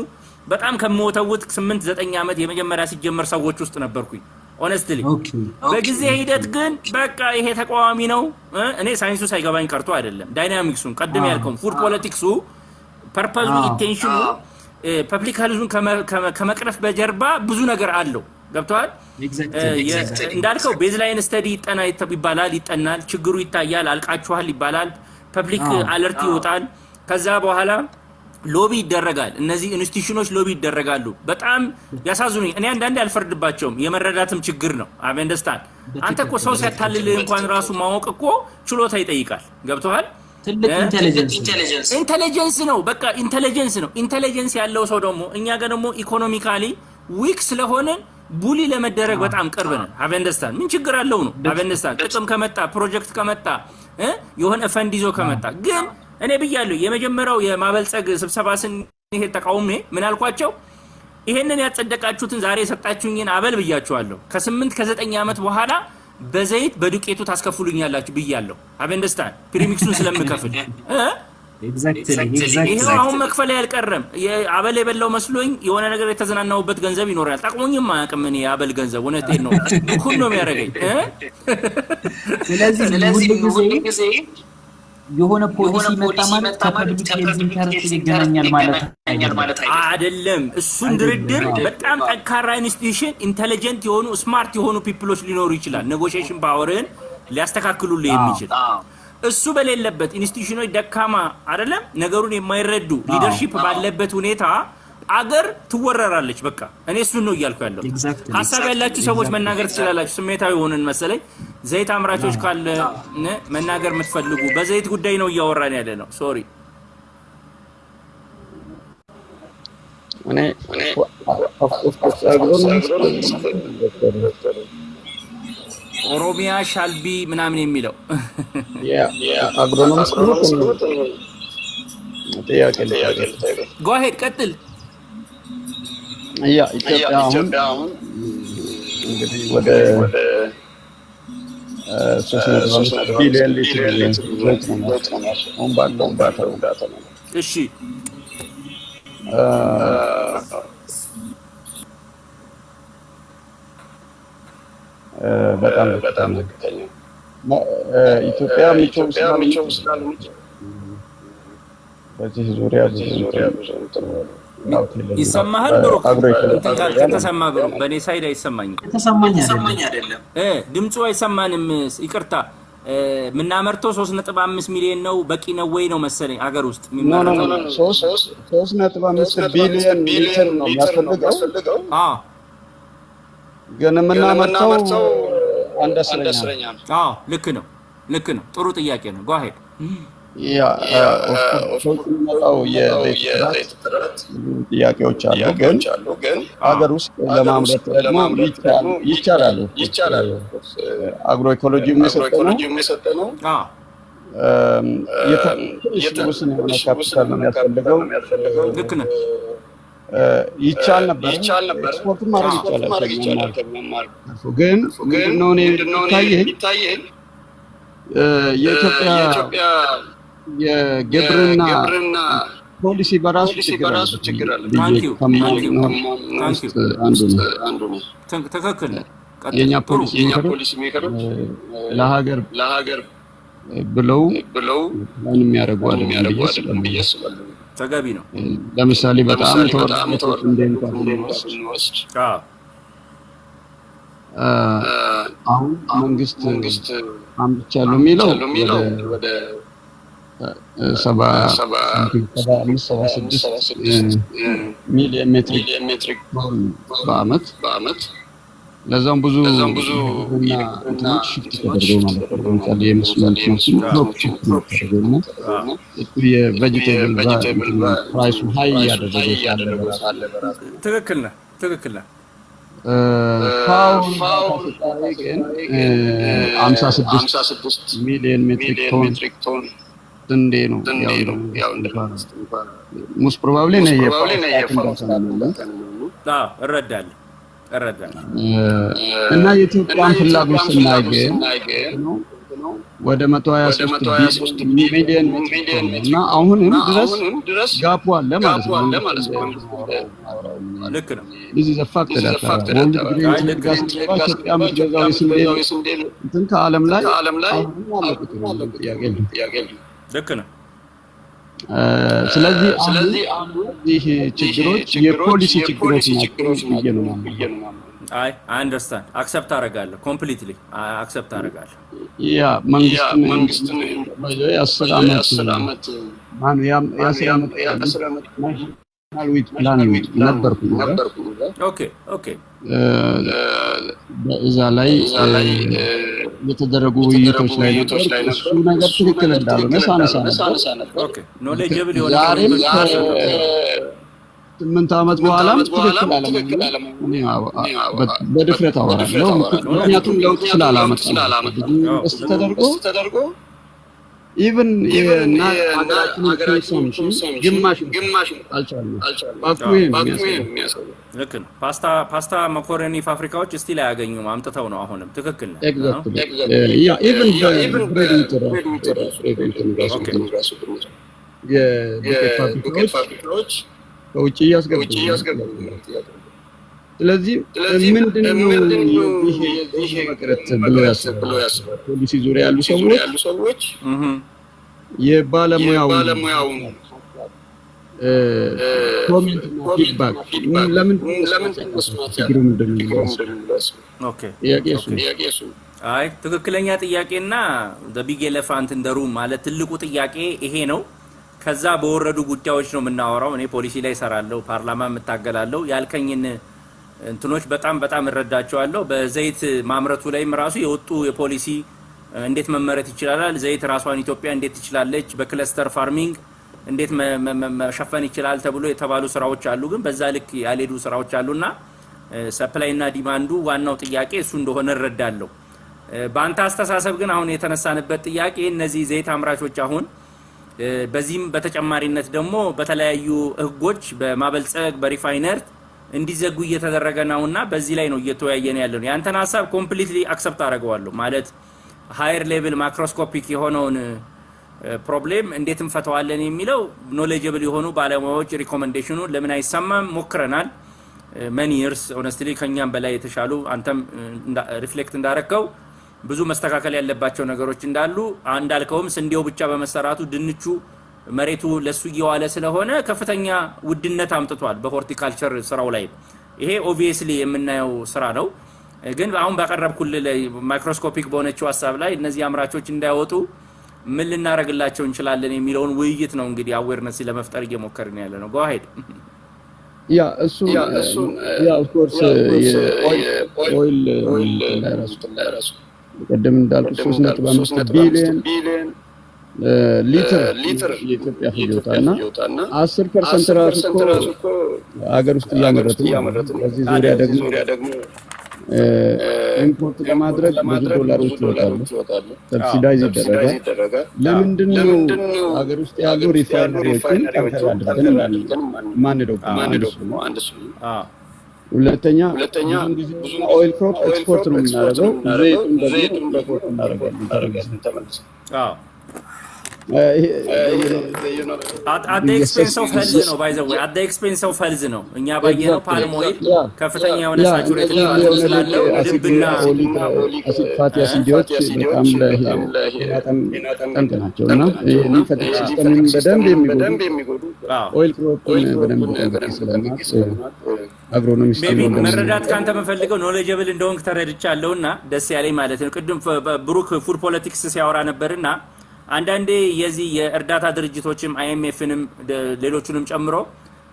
በጣም ከመወተውት 8-9 ዓመት የመጀመሪያ ሲጀመር ሰዎች ውስጥ ነበርኩኝ። ኦነስትሊ በጊዜ ሂደት ግን በቃ ይሄ ተቃዋሚ ነው። እኔ ሳይንሱ ሳይገባኝ ቀርቶ አይደለም። ዳይናሚክሱን ቀድም ያልከው ፉድ ፖለቲክሱ ፐርፐዙ ኢንቴንሽኑ ፐብሊክ ሄልዙን ከመቅረፍ በጀርባ ብዙ ነገር አለው። ገብቷል? እንዳልከው ቤዝላይን ስተዲ ይባላል፣ ይጠናል፣ ችግሩ ይታያል፣ አልቃችኋል ይባላል፣ ፐብሊክ አለርት ይወጣል። ከዛ በኋላ ሎቢ ይደረጋል። እነዚህ ኢንስቲትዩሽኖች ሎቢ ይደረጋሉ። በጣም ያሳዝኑኝ። እኔ አንዳንዴ አልፈርድባቸውም፣ የመረዳትም ችግር ነው። አቤንደስታን አንተ እኮ ሰው ሲያታልል እንኳን ራሱ ማወቅ እኮ ችሎታ ይጠይቃል። ገብቶሃል? ትልቅ ኢንተለጀንስ ነው። በቃ ኢንተለጀንስ ነው። ኢንተለጀንስ ያለው ሰው ደግሞ እኛ ጋር ደግሞ ኢኮኖሚካሊ ዊክ ስለሆነ ቡሊ ለመደረግ በጣም ቅርብ ነን። አቤንደስታን ምን ችግር አለው ነው። አቤንደስታን ጥቅም ከመጣ ፕሮጀክት ከመጣ የሆነ ፈንድ ይዞ ከመጣ ግን እኔ ብያለሁ የመጀመሪያው የማበልጸግ ስብሰባ ስንሄድ ተቃውሜ ምን አልኳቸው? ይሄንን ያጸደቃችሁትን ዛሬ የሰጣችሁኝን አበል ብያችኋለሁ። ከ8-9 ዓመት በኋላ በዘይት በዱቄቱ ታስከፍሉኛላችሁ ብያለሁ። አቤንደስታን ፕሪሚክሱን ስለምከፍል ይሄው አሁን መክፈል ያልቀረም አበል የበላው መስሎኝ የሆነ ነገር የተዘናናውበት ገንዘብ ይኖራል። ጠቅሞኝም አያውቅም። እኔ አበል ገንዘብ እውነቴን ነው ሁሉ ነው የሚያደርገኝ። ስለዚህ ሁሉ ጊዜ የሆነ ፖሊሲ መጣ ማለት ከፐብሊክ ሄልዝ ኢንተረስት ይገናኛል ማለት አይደለም። እሱን ድርድር በጣም ጠንካራ ኢንስቲትዩሽን ኢንተለጀንት የሆኑ ስማርት የሆኑ ፒፕሎች ሊኖሩ ይችላል። ኔጎሺዬሽን ፓወርን ሊያስተካክሉልህ የሚችል እሱ በሌለበት ኢንስቲትዩሽኖች ደካማ አይደለም ነገሩን የማይረዱ ሊደርሺፕ ባለበት ሁኔታ አገር ትወረራለች። በቃ እኔ እሱን ነው እያልኩ ያለው። ሀሳብ ያላችሁ ሰዎች መናገር ትችላላችሁ። ስሜታዊ ሆነን መሰለኝ ዘይት አምራቾች ካለ መናገር የምትፈልጉ በዘይት ጉዳይ ነው እያወራን ያለ ነው። ሶሪ ኦሮሚያ ሻልቢ ምናምን የሚለው አግሮኖሚስት ነው። ጥያቄ ጎ አሄድ ቀጥል። ኢትዮጵያ አሁን እንግዲህ ወደ 3 ቢሊዮን ሊትር ዘይት ነው ባለው ዳታ ነው። እሺ በጣም ዝቅተኛ ኢትዮጵያ የሚቸው ስላለች በዚህ ዙሪያ ብዙ ይሰማሃል ብሩክ? ከተሰማ ብሩክ በኔ ሳይድ አይሰማኝም። ተሰማኝ አይደለም ድምጹ አይሰማንም። ይቅርታ ምናመርተው 3.5 ሚሊዮን ነው። በቂ ነው ወይ ነው መሰለኝ አገር ውስጥ የሚመረተው 3.5 ቢሊዮን ሊትር ነው የሚያስፈልገው። ግን የምናመርተው አንድ አስረኛ ነው። ልክ ነው። ጥሩ ጥያቄ ነው። go ahead ጥያቄዎች አሉ ግን ሀገር ውስጥ ለማምረት ደግሞ ይቻላል። አግሮ ኢኮሎጂ የሚሰጠ ነው። ውስን የሆነ ካፒታል ነው የሚያስፈልገው። ልክ ነው። ይቻል ነበር ኤክስፖርት ማድረግ ይቻላል። ግን ምንድነው ይታየኝ የኢትዮጵያ የግብርና ፖሊሲ በራሱ ችግር አለ። አንዱ ነው። ትክክል ነው። የኛ ፖሊሲ ሜከሮች ለሀገር ብለው የሚያደርጉ ብዬ አስባለሁ። ተገቢ ነው። ለምሳሌ በጣም ተወዳጅ እንደምታውቁት አሁን መንግስት አምጥቻለሁ የሚለው ወደ 76 ሚሊዮን ሜትሪክ ቶን በአመት ለዛም ብዙ እንትኖች ሽፍት ተደርገው ማለት ነው። ለምሳሌ የመስመር ተደርገው የቬጂቴብል ፕራይሱ ሃይ ያደረገ ያለ ትክክል ነው። ፋው ግን 56 ሚሊዮን ሜትሪክ ቶን ስንዴ ነው ያው ሙስ ፕሮባብሊ ነው እረዳለሁ እና የኢትዮጵያን ፍላጎት ስናይ ግን ወደ 123 ሚሊዮን እና አሁንም ድረስ ጋፑ አለ ማለት ነው። ልክ ነው። this is a fact that ኢትዮጵያ የምትገዛው የስንዴ እንትን ከዓለም ላይ ልክ ነው። ስለዚህ ይህ ችግሮች የፖሊሲ ችግሮች ናቸው ብዬ ነው። አይ አንደርስታንድ አክሰፕት አደርጋለሁ። ኮምፕሊትሊ አክሰፕት አደርጋለሁ። ያ መንግስትን የ10 ዓመት ናሽናል ፕላን ነበርኩ። ኦኬ በዛ ላይ የተደረጉ ውይይቶች ላይ ነበር። እሱ ነገር ትክክል እንዳልሆነ ሳነሳ ነበር። ኦኬ ኖሌጅብል የሆነ ዛሬም 8 ዓመት በኋላም ትክክል አለመሆኑን በድፍረት አወራለሁ። ምክንያቱም ለውጥ ስላላመጣ ተደርጎ ኢቭን ሀገራችን ግማሽ አልቻለም። ልክ ነው። ፓስታ መኮረኒ ፋብሪካዎች ስቲል አያገኙም። አምጥተው ነው አሁንም። ትክክል ነው። የዱቄት ፋብሪካዎች ከውጭ እያስገቡ። ስለዚህ ምንድነው ይሄ መቅረት ብሎ ያስባሉ? ፖሊሲ ዙሪያ ያሉ ሰዎች የባለሙያውን ኮሜንትና ፊድባክ ለምን ችግሩ ምንድነው? አይ ትክክለኛ ጥያቄና ቢግ ኤሌፋንት ኢን ዘ ሩም ማለት ትልቁ ጥያቄ ይሄ ነው። ከዛ በወረዱ ጉዳዮች ነው የምናወራው። እኔ ፖሊሲ ላይ ሰራለሁ፣ ፓርላማ የምታገላለሁ። ያልከኝን እንትኖች በጣም እረዳቸዋለሁ። በዘይት ማምረቱ ላይም ራሱ የወጡ የፖሊሲ እንዴት መመረት ይችላል፣ ዘይት ራሷን ኢትዮጵያ እንዴት ትችላለች፣ በክለስተር ፋርሚንግ እንዴት መሸፈን ይችላል ተብሎ የተባሉ ስራዎች አሉ። ግን በዛ ልክ ያልሄዱ ስራዎች አሉና ሰፕላይ እና ዲማንዱ ዋናው ጥያቄ እሱ እንደሆነ እረዳለሁ። በአንተ አስተሳሰብ ግን አሁን የተነሳንበት ጥያቄ እነዚህ ዘይት አምራቾች አሁን በዚህም በተጨማሪነት ደግሞ በተለያዩ ህጎች በማበልጸግ በሪፋይነር እንዲዘጉ እየተደረገ ነውና በዚህ ላይ ነው እየተወያየን ያለው። ያንተን ሐሳብ ኮምፕሊትሊ አክሰፕት አደርገዋለሁ። ማለት ሃየር ሌቭል ማክሮስኮፒክ የሆነውን ፕሮብሌም እንዴት እንፈታዋለን የሚለው ኖሌጀብል የሆኑ ባለሙያዎች ሪኮመንዴሽኑ ለምን አይሰማም ሞክረናል many years honestly ከኛም በላይ የተሻሉ አንተም ሪፍሌክት እንዳረከው ብዙ መስተካከል ያለባቸው ነገሮች እንዳሉ አንዳልከውም ስንዴው ብቻ በመሰራቱ ድንቹ መሬቱ ለሱ እየዋለ ስለሆነ ከፍተኛ ውድነት አምጥቷል በሆርቲካልቸር ስራው ላይ ይሄ ኦብቪየስሊ የምናየው ስራ ነው ግን አሁን ባቀረብኩል ማይክሮስኮፒክ በሆነችው ሐሳብ ላይ እነዚህ አምራቾች እንዳይወጡ ምን ልናረግላቸው እንችላለን የሚለውን ውይይት ነው እንግዲህ አዌርነስ ለመፍጠር እየሞከርን ያለ ነው go ahead Yeah, of course, oil ቀደም እንዳልኩት 3.5 ቢሊዮን ሊትር የኢትዮጵያ ፍጆታና 10% ራሱ እኮ ሀገር ውስጥ እያመረትን በዚህ ዙሪያ ደግሞ ኢምፖርት ለማድረግ ብዙ ዶላሮች ይወጣሉ ሰብሲዳይዝ ይደረጋል ለምንድን ነው ሀገር ውስጥ ያሉ ሪፋይነሪዎችን ጠንከር አድርገን ማንደው አንድ እሱ ሁለተኛ ብዙ ኦይል ክሮፕ ኤክስፖርት ነው የምናደርገው ዘይቱን ደግሞ ኢምፖርት እናደርጋለን ተመልሰን at the expense of health ነው by the way at the expense of health ነው እኛ ባየነው palm oil ከፍተኛ የሆነ ሳቹሬትድ ፋት ስላለው ልብና አሲድ ፋቲ አሲዶች በጣም ጠንቅ ናቸውና ሊፈትሽ ሲስተሙን በደንብ የሚጎዱ ኦይል ክሮፕን በደንብ ጠንቅ ስለማት አግሮኖሚስት መረዳት ካንተ መፈልገው ኖሌጀብል እንደሆንክ ተረድቻለሁና ደስ ያለኝ ማለት ነው ቅድም ብሩክ ፉድ ፖለቲክስ ሲያወራ ነበርና አንዳንዴ የዚህ የእርዳታ ድርጅቶችም አይኤምኤፍንም ሌሎቹንም ጨምሮ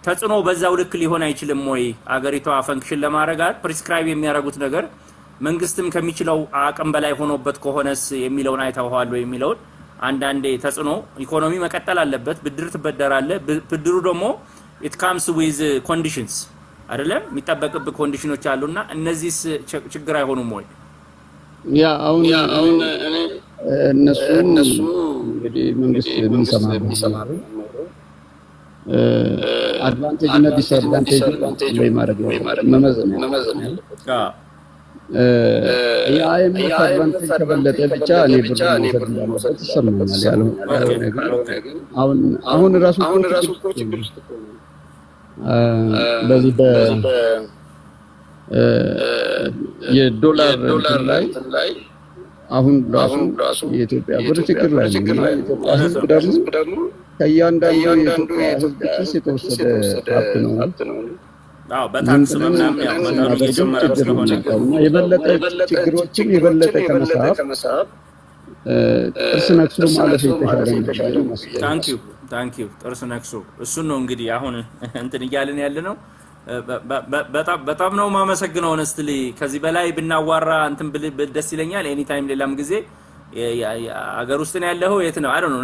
ተጽኖ በዛው ልክ ሊሆን አይችልም ወይ አገሪቷ ፈንክሽን ለማረጋት ፕሪስክራይብ የሚያረጉት ነገር መንግስትም ከሚችለው አቅም በላይ ሆኖበት ከሆነስ የሚለውን አይታውኋል ወይ የሚለው አንዳንዴ ተጽኖ ኢኮኖሚ መቀጠል አለበት ብድር ትበደራለ ብድሩ ደግሞ it comes with conditions አይደለም የሚጠበቅብ ኮንዲሽኖች አሉና እነዚህስ ችግር አይሆኑም ወይ ያ አሁን እኔ እነሱ እንግዲህ መንግስት የሚሰማው አድቫንቴጅ እና ዲስአድቫንቴጅ ወይ ማድረግ መመዘን የአይኤምኤፍ አድቫንቴጅ ከበለጠ ብቻ እኔ ብር እንዳለበት ይሰማኛል ያለው ነገር አሁን ራሱ ችግር ውስጥ በዚህ የዶላር ላይ አሁን ራሱ የኢትዮጵያ ብር ችግር ላይ ነው የኢትዮጵያ ህዝብ ደግሞ ከእያንዳንዱ የኢትዮጵያ ህዝብ ኪስ የተወሰደ ሀብት ነው አዎ በታክስ ምናምን ያው መጠኑ እየጨመረ ስለሆነ የበለጠ ችግሮችን የበለጠ ከመሳብ ጥርስ ነክሶ ማለት ይተሻለ ነው ታንክ ዩ ጥርስ ነክሶ እሱን ነው እንግዲህ አሁን እንትን እያልን ያለ ነው በጣም ነው ማመሰግነው honestly ከዚህ በላይ ብናዋራ እንትን ደስ ይለኛል ኤኒ ታይም ሌላም ጊዜ አገር ውስጥ ነው ያለው የት ነው አይ ዶንት ኖ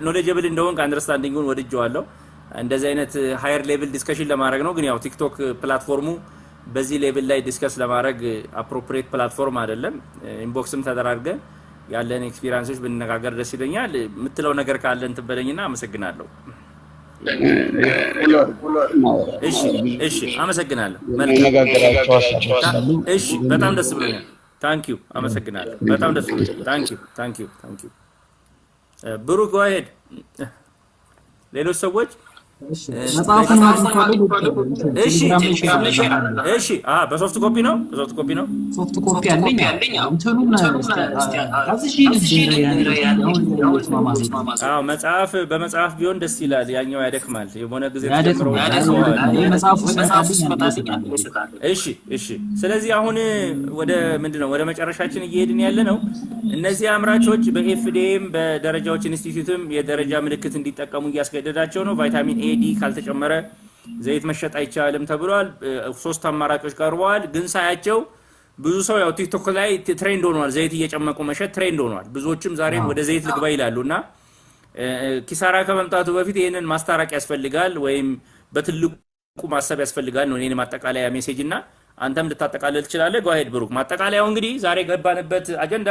ኖሌጀብል እንደሆን አንደርስታንዲንጉን ወድጄዋለሁ እንደዚህ አይነት ሃየር ሌቭል ዲስከሽን ለማድረግ ነው ግን ያው ቲክቶክ ፕላትፎርሙ በዚህ ሌቭል ላይ ዲስከስ ለማድረግ አፕሮፕሪየት ፕላትፎርም አይደለም ኢንቦክስም ተደራርገን ያለን ኤክስፒሪየንሶች ብንነጋገር ደስ ይለኛል የምትለው ነገር ካለ እንትን በለኝና አመሰግናለሁ እሺ አመሰግናለሁ እሺ በጣም ደስ ብሎኛል ታንክ ዩ አመሰግናለሁ በጣም ደስ ብሎኛል ታንክ ዩ ብሩክ go ahead ሌሎች ሰዎች መጽሐፉን እሺ በሶፍት ኮፒ ነው ሶፍት ኮፒ አለኝ እንትኑን መጽሐፍ በመጽሐፍ ቢሆን ደስ ይላል ያኛው ያደክማል የሆነ ጊዜ እሺ ስለዚህ አሁን ወደ ምንድነው ወደ መጨረሻችን እየሄድን ያለ ነው እነዚህ አምራቾች በኤፍዲኤም በደረጃዎች ኢንስቲትዩትም የደረጃ ምልክት እንዲጠቀሙ እያስገደዳቸው ነው ቫይታሚን ኤዲ ካልተጨመረ ዘይት መሸጥ አይቻልም ተብሏል ሶስት አማራጮች ቀርበዋል ግን ሳያቸው ብዙ ሰው ያው ቲክቶክ ላይ ትሬንድ ሆኗል ዘይት እየጨመቁ መሸጥ ትሬንድ ሆኗል ብዙዎችም ዛሬም ወደ ዘይት ልግባ ይላሉና ኪሳራ ከመምጣቱ በፊት ይሄንን ማስተራቅ ያስፈልጋል ወይም በትልቁ ማሰብ ያስፈልጋል ነው እኔን ማጠቃለያ ሜሴጅና አንተም ልታጠቃለል ትችላለህ go ahead ብሩክ ማጠቃለያው እንግዲህ ዛሬ ገባንበት አጀንዳ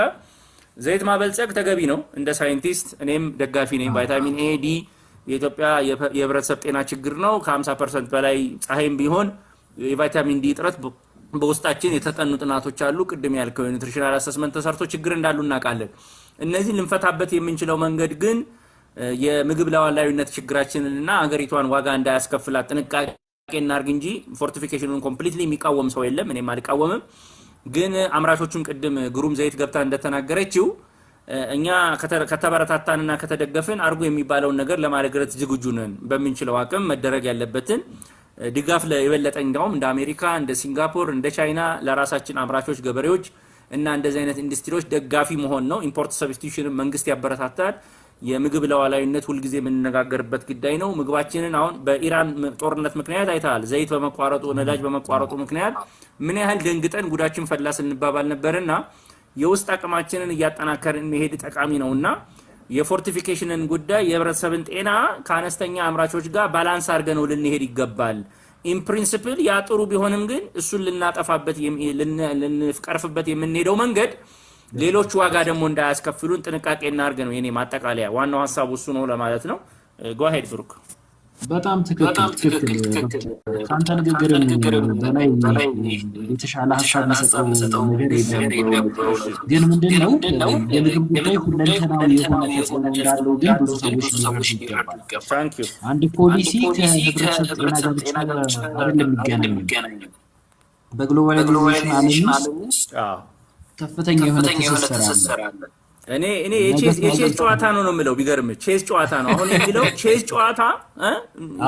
ዘይት ማበልጸግ ተገቢ ነው እንደ ሳይንቲስት እኔም ደጋፊ ነኝ ቫይታሚን ኤ ዲ የኢትዮጵያ የህብረተሰብ ጤና ችግር ነው ከ50% በላይ ፀሐይም ቢሆን የቫይታሚን ዲ እጥረት በውስጣችን የተጠኑ ጥናቶች አሉ ቅድም ያልከው ኒውትሪሽናል አሰስመንት ተሰርቶ ችግር እንዳሉ እናውቃለን እነዚህ ልንፈታበት የምንችለው መንገድ ግን የምግብ ሉዓላዊነት ችግራችንንና አገሪቷን ዋጋ እንዳያስከፍላት ጥንቃቄ እናርግ እንጂ ፎርቲፊኬሽኑን ኮምፕሊትሊ የሚቃወም ሰው የለም። እኔም አልቃወምም። ግን አምራቾቹም ቅድም ግሩም ዘይት ገብታ እንደተናገረችው እኛ ከተበረታታንና ከተደገፍን አርጉ የሚባለውን ነገር ለማድረግ ዝግጁ ነን። በሚንችለው አቅም መደረግ ያለበትን ድጋፍ ለይበለጠ እንደውም እንደ አሜሪካ እንደ ሲንጋፖር እንደ ቻይና ለራሳችን አምራቾች ገበሬዎች እና እንደዚህ አይነት ኢንዱስትሪዎች ደጋፊ መሆን ነው። ኢምፖርት ሰብስቲቱሽን መንግስት ያበረታታል። የምግብ ሉዓላዊነት ሁሉ ጊዜ የምንነጋገርበት ጉዳይ ነው። ምግባችንን አሁን በኢራን ጦርነት ምክንያት አይታል። ዘይት በመቋረጡ ነዳጅ በመቋረጡ ምክንያት ምን ያህል ደንግጠን ጉዳችን ፈላ ስንባባል ነበርና የውስጥ አቅማችንን እያጠናከርን መሄድ ጠቃሚ ነውና የፎርቲፊኬሽንን ጉዳይ የህብረተሰብን ጤና ከአነስተኛ አምራቾች ጋር ባላንስ አድርገን ልንሄድ ይገባል። ኢን ፕሪንሲፕል ያ ጥሩ ቢሆንም ግን እሱን ልናጠፋበት ልንቀርፍበት የምንሄደው መንገድ ሌሎች ዋጋ ደግሞ እንዳያስከፍሉን ጥንቃቄ እናርገ ነው። የኔ ማጠቃለያ ዋናው ሐሳቡ እሱ ነው ለማለት ነው። ጎ አሄድ ብሩክ። በጣም ትክክል። ካንተ ንግግር በላይ የተሻለ ሐሳብ መሰጠው ነገር የለም። ግን ምንድነው የምግብ ጉዳይ ሁለንተናዊ የሆነ ተጽዕኖ እንዳለው ግን ብዙ ሰዎች ሊረዱ ይገባል። አንድ ፖሊሲ ከህብረተሰብ ጤና ጋር ብቻ አይደለም የሚገናኘው። በግሎባላይዜሽን ዓለም ውስጥ ከፍተኛ የሆነ ትስስር አለ። እኔ የቼዝ ጨዋታ ነው የምለው። ቢገርም ቼዝ ጨዋታ ነው አሁን የሚለው። ቼዝ ጨዋታ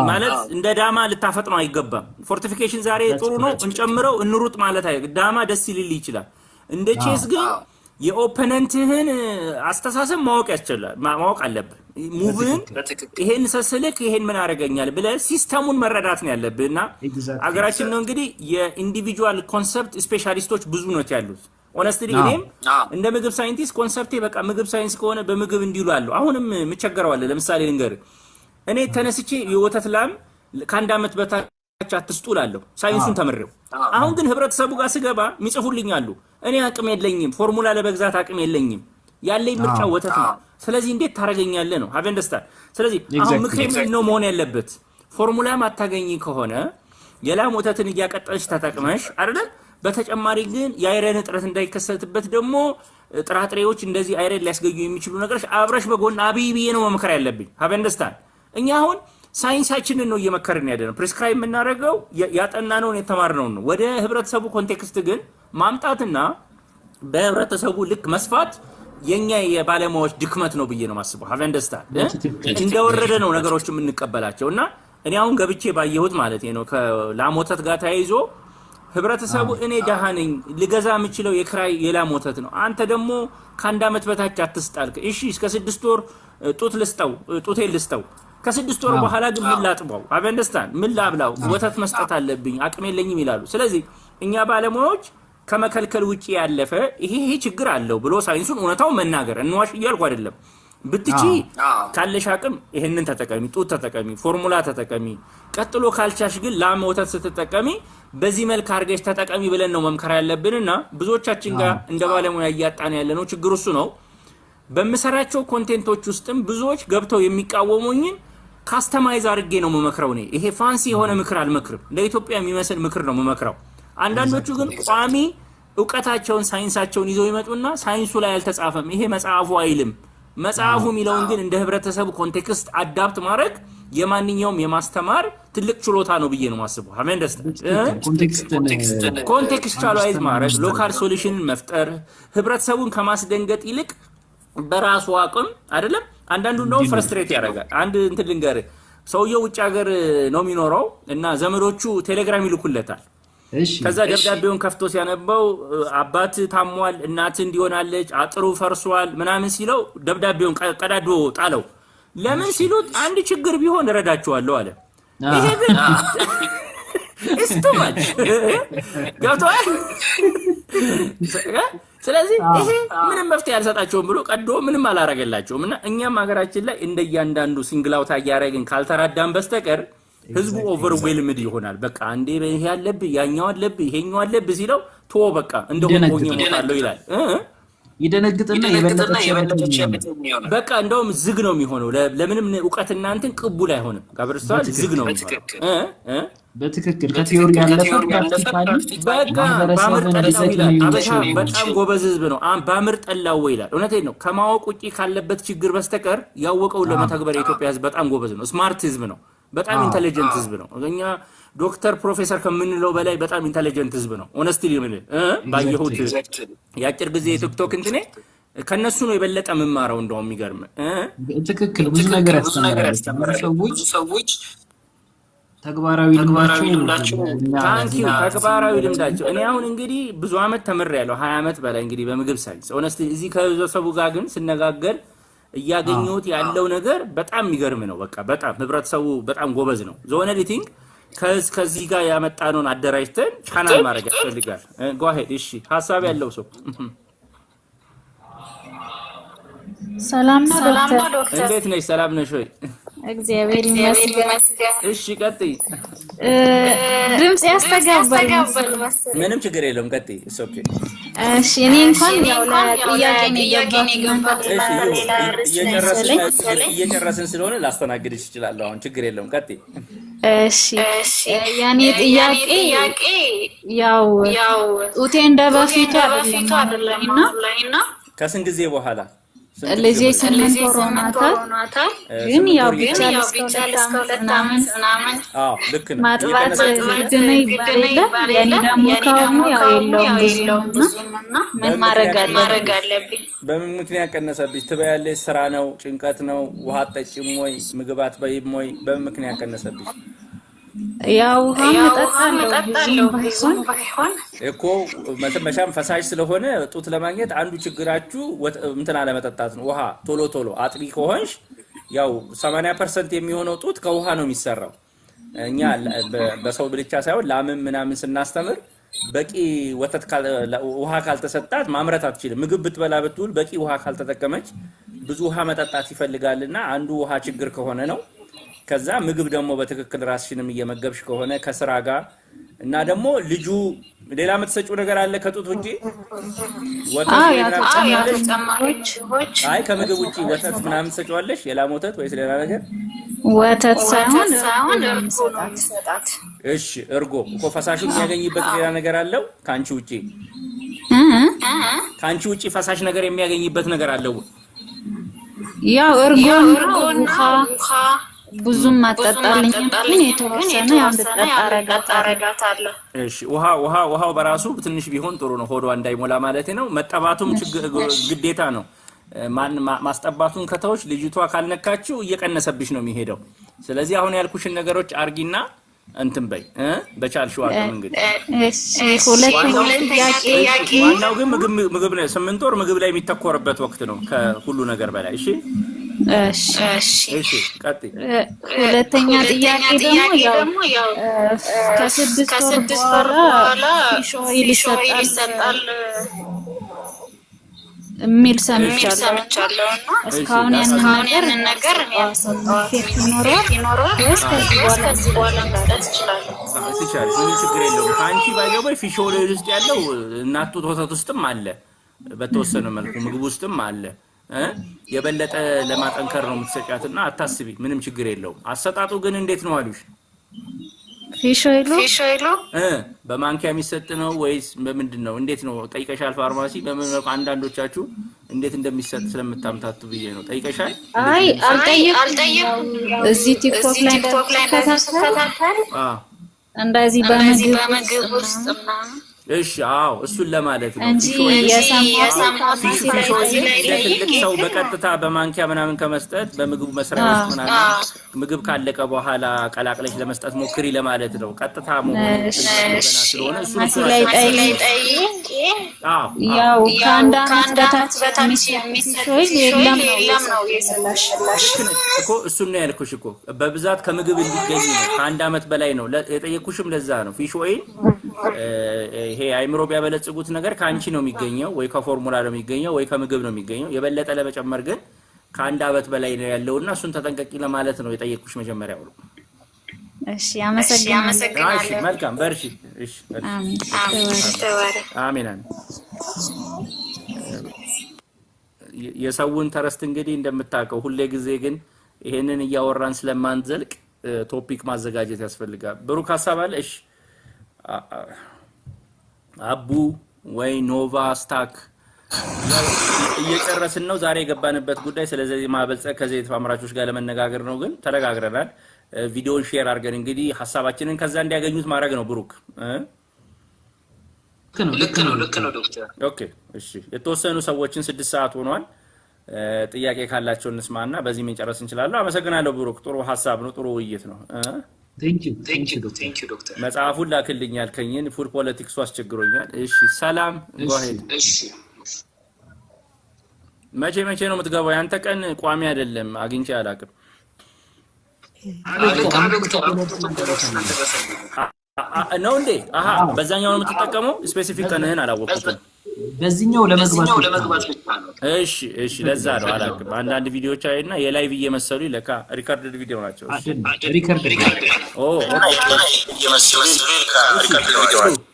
ማለት እንደ ዳማ ልታፈጥነው አይገባም። ፎርቲፊኬሽን ዛሬ ጥሩ ነው እንጨምረው እንሩጥ ማለት ዳማ ደስ ይልል ይችላል። እንደ ቼዝ ግን የኦፖነንትህን አስተሳሰብ ማወቅ አለብህ። ሙቭን ይሄን ሰስልክ ይሄን ምን አደረገኛል ብለህ ሲስተሙን መረዳት ነው ያለብህና አገራችን ነው እንግዲህ የኢንዲቪጁዋል ኮንሰፕት ስፔሻሊስቶች ብዙ ነው ያሉት። ኦነስትሊ እኔም እንደ ምግብ ሳይንቲስት ኮንሰፕቴ በቃ ምግብ ሳይንስ ከሆነ በምግብ እንዲሉ አለው። አሁንም ምቸገረው አለ። ለምሳሌ ልንገር እኔ ተነስቼ የወተት ላም ከአንድ አመት በታች አትስጡላለሁ ሳይንሱን ተምሬው። አሁን ግን ህብረተሰቡ ጋር ስገባ የሚጽፉልኝ አሉ። እኔ አቅም የለኝም፣ ፎርሙላ ለመግዛት አቅም የለኝም፣ ያለኝ ምርጫ ወተት ነው። ስለዚህ እንዴት ታረጋኛለህ ነው ሀቨንደስታር። ስለዚህ አሁን ምክሬ ነው መሆን ያለበት ፎርሙላ ማታገኝ ከሆነ የላም ወተትን እያቀጠልሽ ተጠቅመሽ አይደል። በተጨማሪ ግን የአይረን እጥረት እንዳይከሰትበት ደግሞ ጥራጥሬዎች እንደዚህ አይረን ሊያስገኙ የሚችሉ ነገሮች አብረሽ በጎን አብይብዬ ነው መምከር ያለብኝ ሀቨንደስታር። እኛ አሁን ሳይንሳችንን ነው እየመከርን ያለነው። ፕሪስክራይብ የምናደርገው ያጠናነውን የተማርነውን ነው። ወደ ህብረተሰቡ ኮንቴክስት ግን ማምጣትና በህብረተሰቡ ልክ መስፋት የኛ የባለሙያዎች ድክመት ነው ብዬ ነው ማስበው ሀቨንደስታር። እንደወረደ ነው ነገሮች የምንቀበላቸውና እኔ አሁን ገብቼ ባየሁት ማለት ነው ከላም ወተት ጋር ተያይዞ ህብረተሰቡ እኔ ደሃ ነኝ ልገዛ የምችለው የክራይ የላም ወተት ነው፣ አንተ ደግሞ ከአንድ አመት በታች አትስጣልክ። እሺ እስከ 6 ወር ጡቴን ልስጠው፣ ከ6 ወር በኋላ ግን ምን ላጥባው ሀቨንደስታር፣ ምን ላብላው፣ ወተት መስጠት አለብኝ አቅም የለኝም ይላሉ። ስለዚህ እኛ ባለሙያዎች ከመከልከል ውጪ ያለፈ ይሄ ችግር አለው ብሎ ሳይንሱን እውነታው መናገር እንዋሽ እያልኩ አይደለም። ብትቺ ካለሽ አቅም ይሄንን ተጠቀሚ፣ ጡት ተጠቀሚ፣ ፎርሙላ ተጠቀሚ። ቀጥሎ ካልቻሽ ግን ላም ወተት ስትጠቀሚ በዚህ መልክ አርገሽ ተጠቀሚ ብለን ነው መምከር ያለብንና ብዙዎቻችን ጋር እንደ ባለሙያ እያጣን ያለነው ችግር እሱ ነው። በመሰራቸው ኮንቴንቶች ውስጥም ብዙዎች ገብተው የሚቃወሙኝን ካስተማይዝ አድርጌ ነው መመክረው። እኔ ይሄ ፋንሲ የሆነ ምክር አልመክርም፣ ለኢትዮጵያ የሚመስል ምክር ነው መመክረው። አንዳንዶቹ ግን ቋሚ ዕውቀታቸውን ሳይንሳቸውን ይዘው ይመጡና ሳይንሱ ላይ አልተጻፈም ይሄ መጽሐፉ አይልም፣ መጽሐፉ የሚለውን ግን እንደ ህብረተሰቡ ኮንቴክስት አዳፕት ማድረግ የማንኛውም የማስተማር ትልቅ ችሎታ ነው ብዬ ነው ማስበው። ሀቨንደስታር ኮንቴክስቹአላይዝ ማድረግ፣ ሎካል ሶሉሽንን መፍጠር፣ ህብረተሰቡን ከማስደንገጥ ይልቅ በራሱ አቅም አይደለም። አንዳንዱ ነው ፍረስትሬት ያደርጋል። አንድ እንትን ልንገርህ፣ ሰውየው ውጭ ሀገር ነው የሚኖረው እና ዘመዶቹ ቴሌግራም ይልኩለታል። ከዛ ደብዳቤውን ከፍቶ ሲያነበው አባት ታሟል፣ እናት እንዲሆናለች፣ አጥሩ ፈርሷል ምናምን ሲለው ደብዳቤውን ቀዳዶ ጣለው። ለምን ሲሉት አንድ ችግር ቢሆን እረዳቸዋለሁ አለ። ይሄ ግን እስቱማች ገብቶሃል። ስለዚህ ይሄ ምንም መፍትሄ አልሰጣቸውም ብሎ ቀዶ ምንም አላረገላቸውም። እና እኛም ሀገራችን ላይ እንደያንዳንዱ ሲንግል አውት አያረግን ካልተራዳን በስተቀር ህዝቡ ኦቨርዌልምድ ይሆናል። በቃ አንዴ ይሄ አለብህ ያኛው አለብህ ይሄኛው አለብህ ሲለው ቶ በቃ እንደሆነ ሆኜ ሞታለሁ ይላል። ይደነግጥና የበለጠ ሸመተ ነው። በቃ እንደውም ዝግ ነው የሚሆነው ለምንም ዕውቀትና እንትን ቅቡል አይሆንም። ጋብርስተዋል ዝግ ነው የሚሆነው። በትክክል ከቲዮሪ ያለፈ ፕራክቲካሊ በቃ ባምር ጠላው ይላል። አበሻ በጣም ጎበዝ ህዝብ ነው። ባምር ጠላው ይላል። እውነቴን ነው። ከማወቅ ውጪ ካለበት ችግር በስተቀር ያወቀው ለመተግበር የኢትዮጵያ ህዝብ በጣም ጎበዝ ነው። ስማርት ህዝብ ነው። በጣም ኢንተለጀንት ህዝብ ነው። እኛ ዶክተር ፕሮፌሰር ከምንለው በላይ በጣም ኢንተለጀንት ህዝብ ነው። ኦነስትሊ ምን ባየሁት ያጭር ጊዜ የቲክቶክ እንትኔ ከነሱ ነው የበለጠ መማራው። እንደውም የሚገርም ትክክል ብዙ ነገር ያስተምራሉ ሰዎች ተግባራዊ ልምዳቸው ታንኪዩ ተግባራዊ ልምዳቸው። እኔ አሁን እንግዲህ ብዙ አመት ተምሬያለሁ 20 አመት በላይ እንግዲህ በምግብ ሳይንስ። ኦነስትሊ እዚህ ከህብረተሰቡ ጋር ግን ስነጋገር እያገኘሁት ያለው ነገር በጣም የሚገርም ነው። በቃ በጣም ህብረተሰቡ በጣም ጎበዝ ነው። ዘ ኦንሊ ቲንግ ከዚህ ጋር ያመጣነውን አደራጅተን ቻናል ማድረግ ያስፈልጋል። ጓሄድ እሺ፣ ሀሳብ ያለው ሰው ሰላም ነው ዶክተር። እንዴት ነሽ? ሰላም ነሽ ወይ? እግዚአብሔር ይመስገን። እሺ ቀጥይ። ድምጽ ያስተጋባል። ምንም ችግር የለውም ቀጥይ። እሱ ኦኬ። እሺ እኔ እንኳን ያው ለጥያቄ ነው የገባሁት። እየጨረስን ስለሆነ ላስተናግድሽ እችላለሁ። አሁን ችግር የለውም ቀጥይ። እሺ ያኔ ጥያቄ ያው ጡቴ እንደበፊቱ አይደለምና ከስንት ጊዜ በኋላ ልጄ 8 ወር ሆኗታል። ግን ያው ብቻ እስከ 2 ዓመት ምናምን ልክ ነው ማጥባት ግድ ነው ይባላል። ያኔ ደግሞ ከሆነ ያው የለውም ብዙና ምን ማድረግ አለብኝ? በምን ምክንያት ቀነሰብሽ? ትበያለሽ? ስራ ነው? ጭንቀት ነው? ውሃ አትጠጪም ወይ? ምግብ አትበይም ወይ? በምን ምክንያት ቀነሰብሽ? ያው ውሃ መጠጣለሁ ባይሆን እኮ መቼም ፈሳሽ ስለሆነ ጡት ለማግኘት አንዱ ችግራችሁ እንትን አለመጠጣት ነው። ውሃ ቶሎ አጥቢ ከሆንሽ ያው 80% የሚሆነው ጡት ከውሃ ነው የሚሰራው። እኛ በሰው ብቻ ሳይሆን ላምም ምናምን ስናስተምር በቂ ወተት ውሃ ካልተሰጣት ማምረት አትችልም። ምግብ ብትበላ ብትውል በቂ ውሃ ካልተጠቀመች ብዙ ውሃ መጠጣት ይፈልጋልና አንዱ ውሃ ችግር ከሆነ ነው። ከዛ ምግብ ደግሞ በትክክል ራስሽንም እየመገብሽ ከሆነ ከስራ ጋር እና ደግሞ ልጁ ሌላ የምትሰጪው ነገር አለ ከጡት ውጪ? አይ ከምግብ ውጪ ወተት ምናምን ትሰጪዋለሽ? የላም ወተት ወይስ ሌላ ነገር? ወተት ሳይሆን እሺ እርጎ እኮ ፈሳሹን የሚያገኝበት ሌላ ነገር አለው ካንቺ ውጪ? ካንቺ ውጪ ፈሳሽ ነገር የሚያገኝበት ነገር አለው? ያው እርጎና ውሃ ብዙም አጠጣልኝ ግን የተወሰነ ያው እንድጠጣ አረጋታለሁ። እሺ ውሃው በራሱ ትንሽ ቢሆን ጥሩ ነው፣ ሆዷ እንዳይሞላ ማለት ነው። መጠባቱም ግዴታ ነው። ማስጠባቱን ከተውሽ ልጅቷ ካልነካችው እየቀነሰብሽ ነው የሚሄደው። ስለዚህ አሁን ያልኩሽን ነገሮች አርጊና እንትን በይ በቻልሽው አቅም እንግዲህ። እሺ ሁለት ጥያቄ። ዋናው ግን ምግብ ነው። 8 ወር ምግብ ላይ የሚተኮርበት ወቅት ነው ከሁሉ ነገር በላይ። እሺ እሺ ቀጥይ። ሁለተኛ ጥያቄ ደግሞ ያው ከ6 ወር በኋላ ሾይል ይሰጣል የሚል ሰምቻለሁ እና እስካሁን ያንን ነገር ይኖራል ከዚህ በኋላ መጣት ይችላል። ምንም ችግር የለውም። ከአንቺ ባይገባይ ፊሽ ኦይል ውስጥ ያለው እናት ጡት ወተት ውስጥም አለ፣ በተወሰነ መልኩ ምግብ ውስጥም አለ። የበለጠ ለማጠንከር ነው የምትሰጫትና አታስቢ፣ ምንም ችግር የለውም። አሰጣጡ ግን እንዴት ነው አሉሽ? ፊሽ ኦይሉ በማንኪያ የሚሰጥ ነው ወይስ በምንድን ነው? እንዴት ነው ጠይቀሻል? ፋርማሲ በምን አንዳንዶቻችሁ እንዴት እንደሚሰጥ ስለምታምታቱ ብዬ ነው። ጠይቀሻል? አይ አልጠየኩም። እዚህ ቲክቶክ ላይ ተከታተል እንደዚህ በምግብ ውስጥ ምናምን እሺ አዎ እሱን ለማለት ነው እንጂ የሰማሁት ትልቅ ሰው በቀጥታ በማንኪያ ምናምን ከመስጠት በምግቡ መስሪያ ውስጥ ምናምን ምግብ ካለቀ በኋላ ቀላቅለሽ ለመስጠት ሞክሪ ለማለት ነው። ቀጥታ መሆኑ ስለሆነ እሱ ላይ ያው ከአንድ ዓመት በታች የሚሰጥ የለም ነው የሰላሽ እኮ እሱን ነው ያልኩሽ እኮ በብዛት ከምግብ እንዲገኝ ነው። ከአንድ ዓመት በላይ ነው የጠየኩሽም ለዛ ነው። ፊሽ ኦይል ይሄ አይምሮ ቢያበለጽጉት ነገር ካንቺ ነው የሚገኘው ወይ ከፎርሙላ ነው የሚገኘው ወይ ከምግብ ነው የሚገኘው። የበለጠ ለመጨመር ግን ከአንድ ዓመት በላይ ነው ያለውና እሱን ተጠንቀቂ ለማለት ነው የጠየቅኩሽ መጀመሪያው ነው። እሺ አመሰግናለሁ። እሺ መልካም በርሺ። እሺ አሜን። አሜን። የሰውን ተረስት እንግዲህ እንደምታውቀው ሁሌ ጊዜ ግን ይሄንን እያወራን ስለማንዘልቅ ቶፒክ ማዘጋጀት ያስፈልጋል። ብሩክ ሐሳብ አለ? እሺ አቡ ወይ ኖቫ ስታክ እየጨረስን ነው። ዛሬ የገባንበት ጉዳይ ስለዚህ ማበልጸግ ከዘይት አምራቾች ጋር ለመነጋገር ነው። ግን ተነጋግረናል። ቪዲዮን ሼር አድርገን እንግዲህ ሐሳባችንን ከዛ እንዲያገኙት ማድረግ ነው። ብሩክ ልክ ነው ዶክተር። ኦኬ እሺ፣ የተወሰኑ ሰዎችን 6 ሰዓት ሆኗል። ጥያቄ ካላቸው እንስማና በዚህ ምን ጨረስ እንችላለን። አመሰግናለሁ ብሩክ። ጥሩ ሐሳብ ነው። ጥሩ ውይይት ነው። ቴንክ ዩ ዶክተር። መጽሐፉን ላክልኝ ያልከኝን ፉድ ፖለቲክሱ አስቸግሮኛል። እሺ ሰላም ጎሄድ። እሺ መቼ ነው የምትገባው? ያንተ ቀን ቋሚ አይደለም፣ አግኝቼ አላውቅም። ነው እንዴ? አሃ በዛኛው ነው የምትጠቀመው? ስፔሲፊክ ቀንህን አላወቅኩትም። በዚህኛው ለመግባት ብቻ ነው። እሺ ለዛ ነው አላውቅም። አንዳንድ ቪዲዮዎች አይና የላይቭ እየመሰሉ ለካ ሪከርድድ ቪዲዮ ናቸው። እሺ ሪከርድ ኦ የመሰሉ ለካ ሪከርድድ ቪዲዮ ናቸው።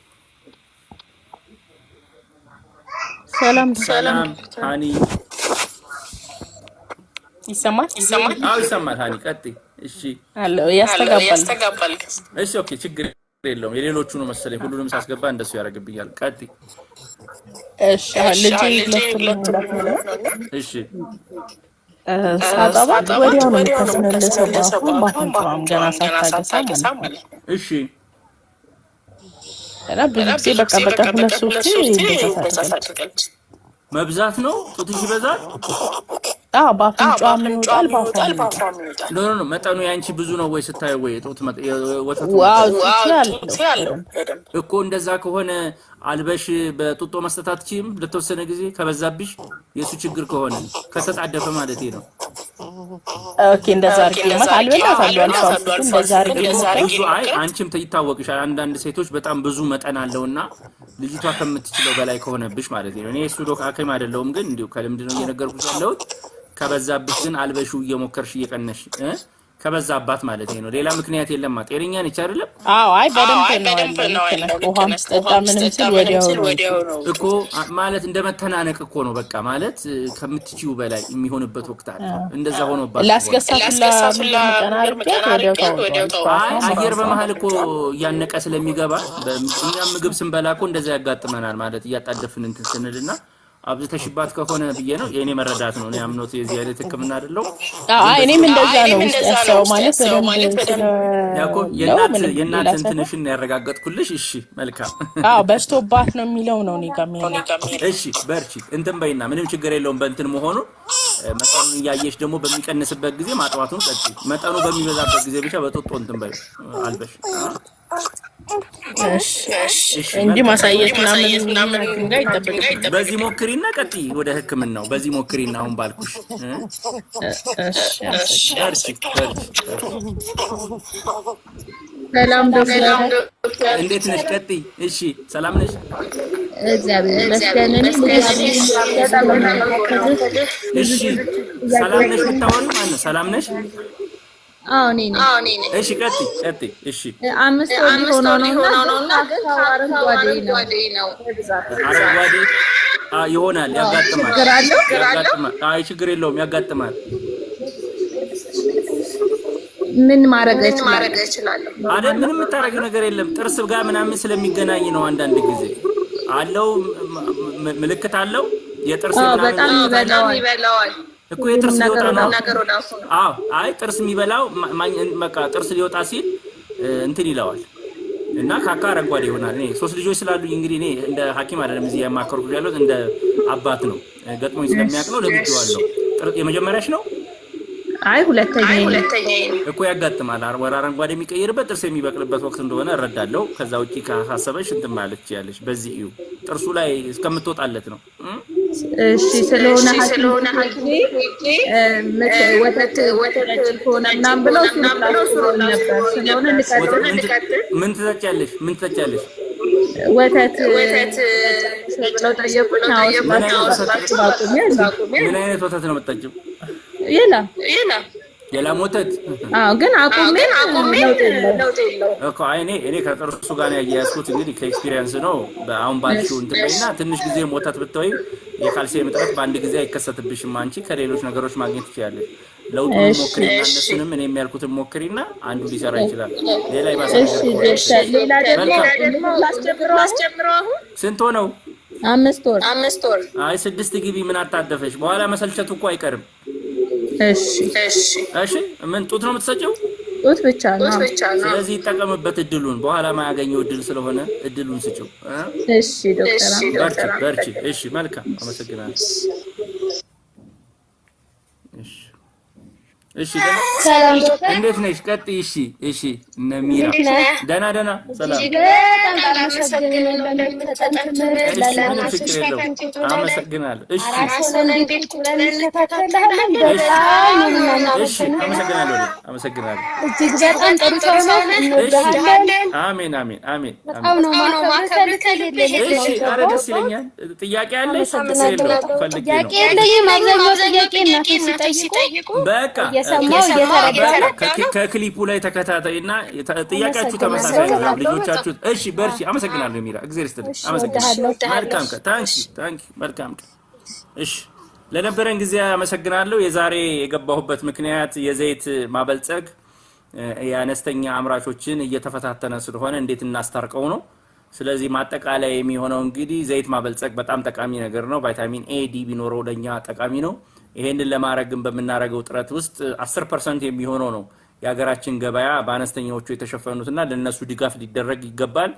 ሰላም ሃኒ ይሰማል? አዎ ይሰማል። ሃኒ ቀጥይ። እሺ አለው ያስተጋባል። እሺ ኦኬ፣ ችግር የለውም። የሌሎቹ ነው መሰለኝ ሁሉንም ሳስገባ እንደሱ ያደርግብኛል። ቀጥይ። እሺ ልጅ ሁለት እሺ ሳጣባት ወዲያው ነው ተስነለሰው ባሁን ገና ሳታገሳ ማለት እሺ እና ብዙ ጊዜ በቃ ሁለት ሶስት ይበዛታል። መብዛት ነው። ጡትሽ ይበዛል። በአፍንጫዋ ምን ይወጣል? ኖ መጠኑ ያንቺ ብዙ ነው ወይ ስታየው? ወይ ጡት ወተት እኮ እንደዛ ከሆነ አልበሽ በጡጦ መስጠት አትችይም ለተወሰነ ጊዜ ከበዛብሽ። የሱ ችግር ከሆነ ከተጣደፈ ማለት ነው። ኦኬ እንደዛ አርገማት አልበላታለሁ አልፋለሁ እንደዛ አርገማት። አይ አንቺም ይታወቅሻል። አንዳንድ ሴቶች በጣም ብዙ መጠን አለውና ልጅቷ ከምትችለው በላይ ከሆነብሽ ማለት ነው። እኔ እሱ ዶክ አከም አይደለሁም፣ ግን እንዲሁ ከልምድ ነው እየነገርኩሽ ያለሁት። ከበዛብሽ ግን አልበሹ እየሞከርሽ እየቀነሽ ከበዛባት ማለት ነው። ሌላ ምክንያት የለም። ጤነኛ ነች አይደለም? አዎ አይ በደንብ ነው ውሃ መስጠት ምንም ሲል ወዲያው ነው እኮ ማለት እንደመተናነቅ እኮ ነው። በቃ ማለት ከምትችዩ በላይ የሚሆንበት ወቅት አለ። እንደዛ ሆኖባት ላስገሳቱላ ወዲያው አየር በመሃል እኮ እያነቀ ስለሚገባ እኛም ምግብ ስንበላ እኮ እንደዛ ያጋጥመናል ማለት እያጣደፍን እንትን ስንልና አብዝተሽባት ከሆነ ብዬ ነው የኔ መረዳት ነው። እኔ አምኖት የዚህ አይነት ህክምና አይደለው። እኔም እንደዛ ነው ያለው ማለት ያኮ የእናት እንትንሽን ያረጋገጥኩልሽ። እሺ መልካም። በስቶባት ነው የሚለው ነው እኔ ጋር። እሺ በርቺ እንትን በይና ምንም ችግር የለውም። በእንትን መሆኑ መጠኑን እያየሽ ደግሞ በሚቀንስበት ጊዜ ማጥዋቱን ቀጥይ። መጠኑ በሚበዛበት ጊዜ ብቻ በጦጦ እንትን በይ አልበሽ። እሺ እንጂ ማሳየት ምናምን ጋር ይጠበቃል። በዚህ ሞክሪና ቀጥይ ወደ ህክምናው። በዚህ ሞክሪና አሁን ባልኩሽ። ሰላም ዶክተር፣ እንዴት ነሽ? ቀጥይ። እሺ ሰላም ነሽ? እግዚአብሔር ይመስገን። እሺ ሰላም ነሽ? የምታወሪው ማን ነው? ሰላም ነሽ? አዎ ነኝ። እሺ ቀጥይ። እሺ 5 ወር ሆኖና አረንጓዴ ነው። አረንጓዴ ይሆናል። ያጋጥማል። አይ ችግር የለውም። ያጋጥማል። ምን ማድረግ እችላለሁ? አይደል ምንም የምታረጊው ነገር የለም። ጥርስ ጋር ምናምን ስለሚገናኝ ነው። አንዳንድ ጊዜ አለው ምልክት አለው። የጥርስ በጣም ይበላዋል እኮ የጥርስ ሊወጣ ነው ነገር ወዳሱ። አይ ጥርስ የሚበላው በቃ ጥርስ ሊወጣ ሲል እንትን ይለዋል እና ካካ አረንጓዴ ይሆናል። እኔ 3 ልጆች ስላሉኝ እንግዲህ እኔ እንደ ሐኪም አይደለም እዚህ ያማከርኩሽ ያለሁት እንደ አባት ነው። ገጥሞኝ ስለሚያውቅ ነው። ለምጄዋለሁ። የመጀመሪያሽ ነው? አይ ሁለተኛ እኮ ያጋጥማል። አረንጓዴ የሚቀየርበት ጥርስ የሚበቅልበት ወቅት እንደሆነ እረዳለሁ። ከዛ ውጪ ካሳሰበሽ እንትን ማለት ትችያለሽ። በዚህ እዩ ጥርሱ ላይ እስከምትወጣለት ነው። እሺ ስለሆነ ሐኪም ወተት ሆነ ምናምን ብለው ነበር። ስለሆነ ልቀጥል። ምን ትጠጫለሽ? ወተት ብለው ጠየቁኝ። ምን አይነት ወተት ነው የምትጠጪው? የላ የላም ወተት ግን አቁሜ ለውጥ የለው እኮ እኔ ከጥርሱ ጋር ያያያዝኩት እንግዲህ ከኤክስፒሪየንስ ነው። አሁን ባልሽው እንትን በይና ትንሽ ጊዜ ወተት ብትወይ የካልሲየም እጥረት በአንድ ጊዜ አይከሰትብሽም። አንቺ ከሌሎች ነገሮች ማግኘት ትችያለሽ። ለውጡን ሞክሪና እነሱንም እኔ የሚያልኩትን ሞክሪና አንዱ ሊሰራ ይችላል። ሌላ ይባሰል። ሌላ ደግሞ ላስጀምረው። አሁን ስንት ሆነው? 5 ወር። አይ 6 ግቢ ምን አታደፈሽ። በኋላ መሰልቸቱ እኮ አይቀርም። እሺ ምን ጡት ነው የምትሰጪው? ጡት ብቻ ነው። ስለዚህ ይጠቀምበት እድሉን። በኋላ ማያገኘው እድል ስለሆነ እድሉን ስጪው። እሺ ዶክተር በርቺ። እሺ መልካም አመሰግናለሁ። እሺ ሰላም ዶክተር እንዴት ነሽ? ቀጥይ። እሺ ነሚራ ደህና ሰላም። አመሰግናለሁ። እሺ አመሰግናለሁ። እጅግ በጣም ጥሩ ሰው ነው። እንወዳለን። አሜን። በጣም ነው ማከብርህ። እሺ ኧረ ደስ ይለኛል። ጥያቄ አለሽ? ጥያቄ የለኝም። አብዛኛው ጥያቄ እናቴ ሲጠይቁ በቃ ከክሊፑ ላይ ተከታታይና ጥያቄያችሁ ተመሳሳይ ነው ልጆቻችሁ። እሺ በርቺ። አመሰግናለሁ ሚራ፣ እግዚአብሔር ይስጥልኝ። አመሰግናለሁ። መልካም ታንኪ መልካም። እሺ ለነበረን ጊዜ አመሰግናለሁ። የዛሬ የገባሁበት ምክንያት የዘይት ማበልጸግ የአነስተኛ አምራቾችን እየተፈታተነ ስለሆነ እንዴት እናስታርቀው ነው። ስለዚህ ማጠቃለያ የሚሆነው እንግዲህ ዘይት ማበልጸግ በጣም ጠቃሚ ነገር ነው። ቫይታሚን ኤ ዲ ቢኖረው ለኛ ጠቃሚ ነው። ይሄንን ለማድረግ በምናደርገው ጥረት ውስጥ 10% የሚሆነው ነው የሀገራችን ገበያ በአነስተኛዎቹ የተሸፈኑትና ለነሱ ድጋፍ ሊደረግ ይገባል።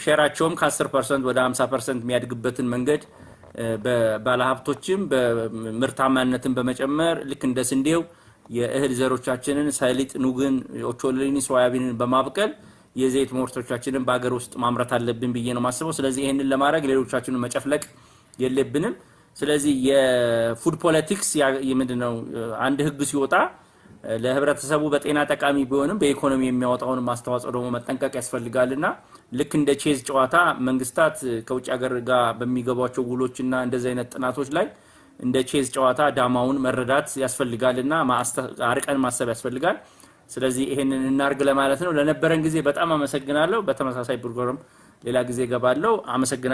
ሼራቸውም ከ10% ወደ 50% የሚያድግበትን መንገድ በባለሀብቶችም በምርታማነትን በመጨመር ልክ እንደ ስንዴው የእህል ዘሮቻችንን ሰሊጥ፣ ኑግን፣ ኦቾሎኒ፣ ሶያቢንን በማብቀል የዘይት ምርቶቻችንን በአገር ውስጥ ማምረት አለብን ብዬ ነው ማስበው። ስለዚህ ይሄንን ለማድረግ ሌሎቻችንን መጨፍለቅ የለብንም። ስለዚህ የፉድ ፖለቲክስ ምንድነው አንድ ህግ ሲወጣ ለህብረተሰቡ በጤና ጠቃሚ ቢሆንም በኢኮኖሚ የሚያወጣውን ማስተዋጽኦ ደግሞ መጠንቀቅ ያስፈልጋልና ልክ እንደ ቼዝ ጨዋታ መንግስታት ከውጭ ሀገር ጋር በሚገቧቸው ውሎችና እንደዚህ አይነት ጥናቶች ላይ እንደ ቼዝ ጨዋታ ዳማውን መረዳት ያስፈልጋልና አርቀን ማሰብ ያስፈልጋል። ስለዚህ ይሄንን እናርግ ለማለት ነው። ለነበረን ጊዜ በጣም አመሰግናለሁ። በተመሳሳይ ፕሮግራም ሌላ ጊዜ ገባለሁ። አመሰግናለሁ።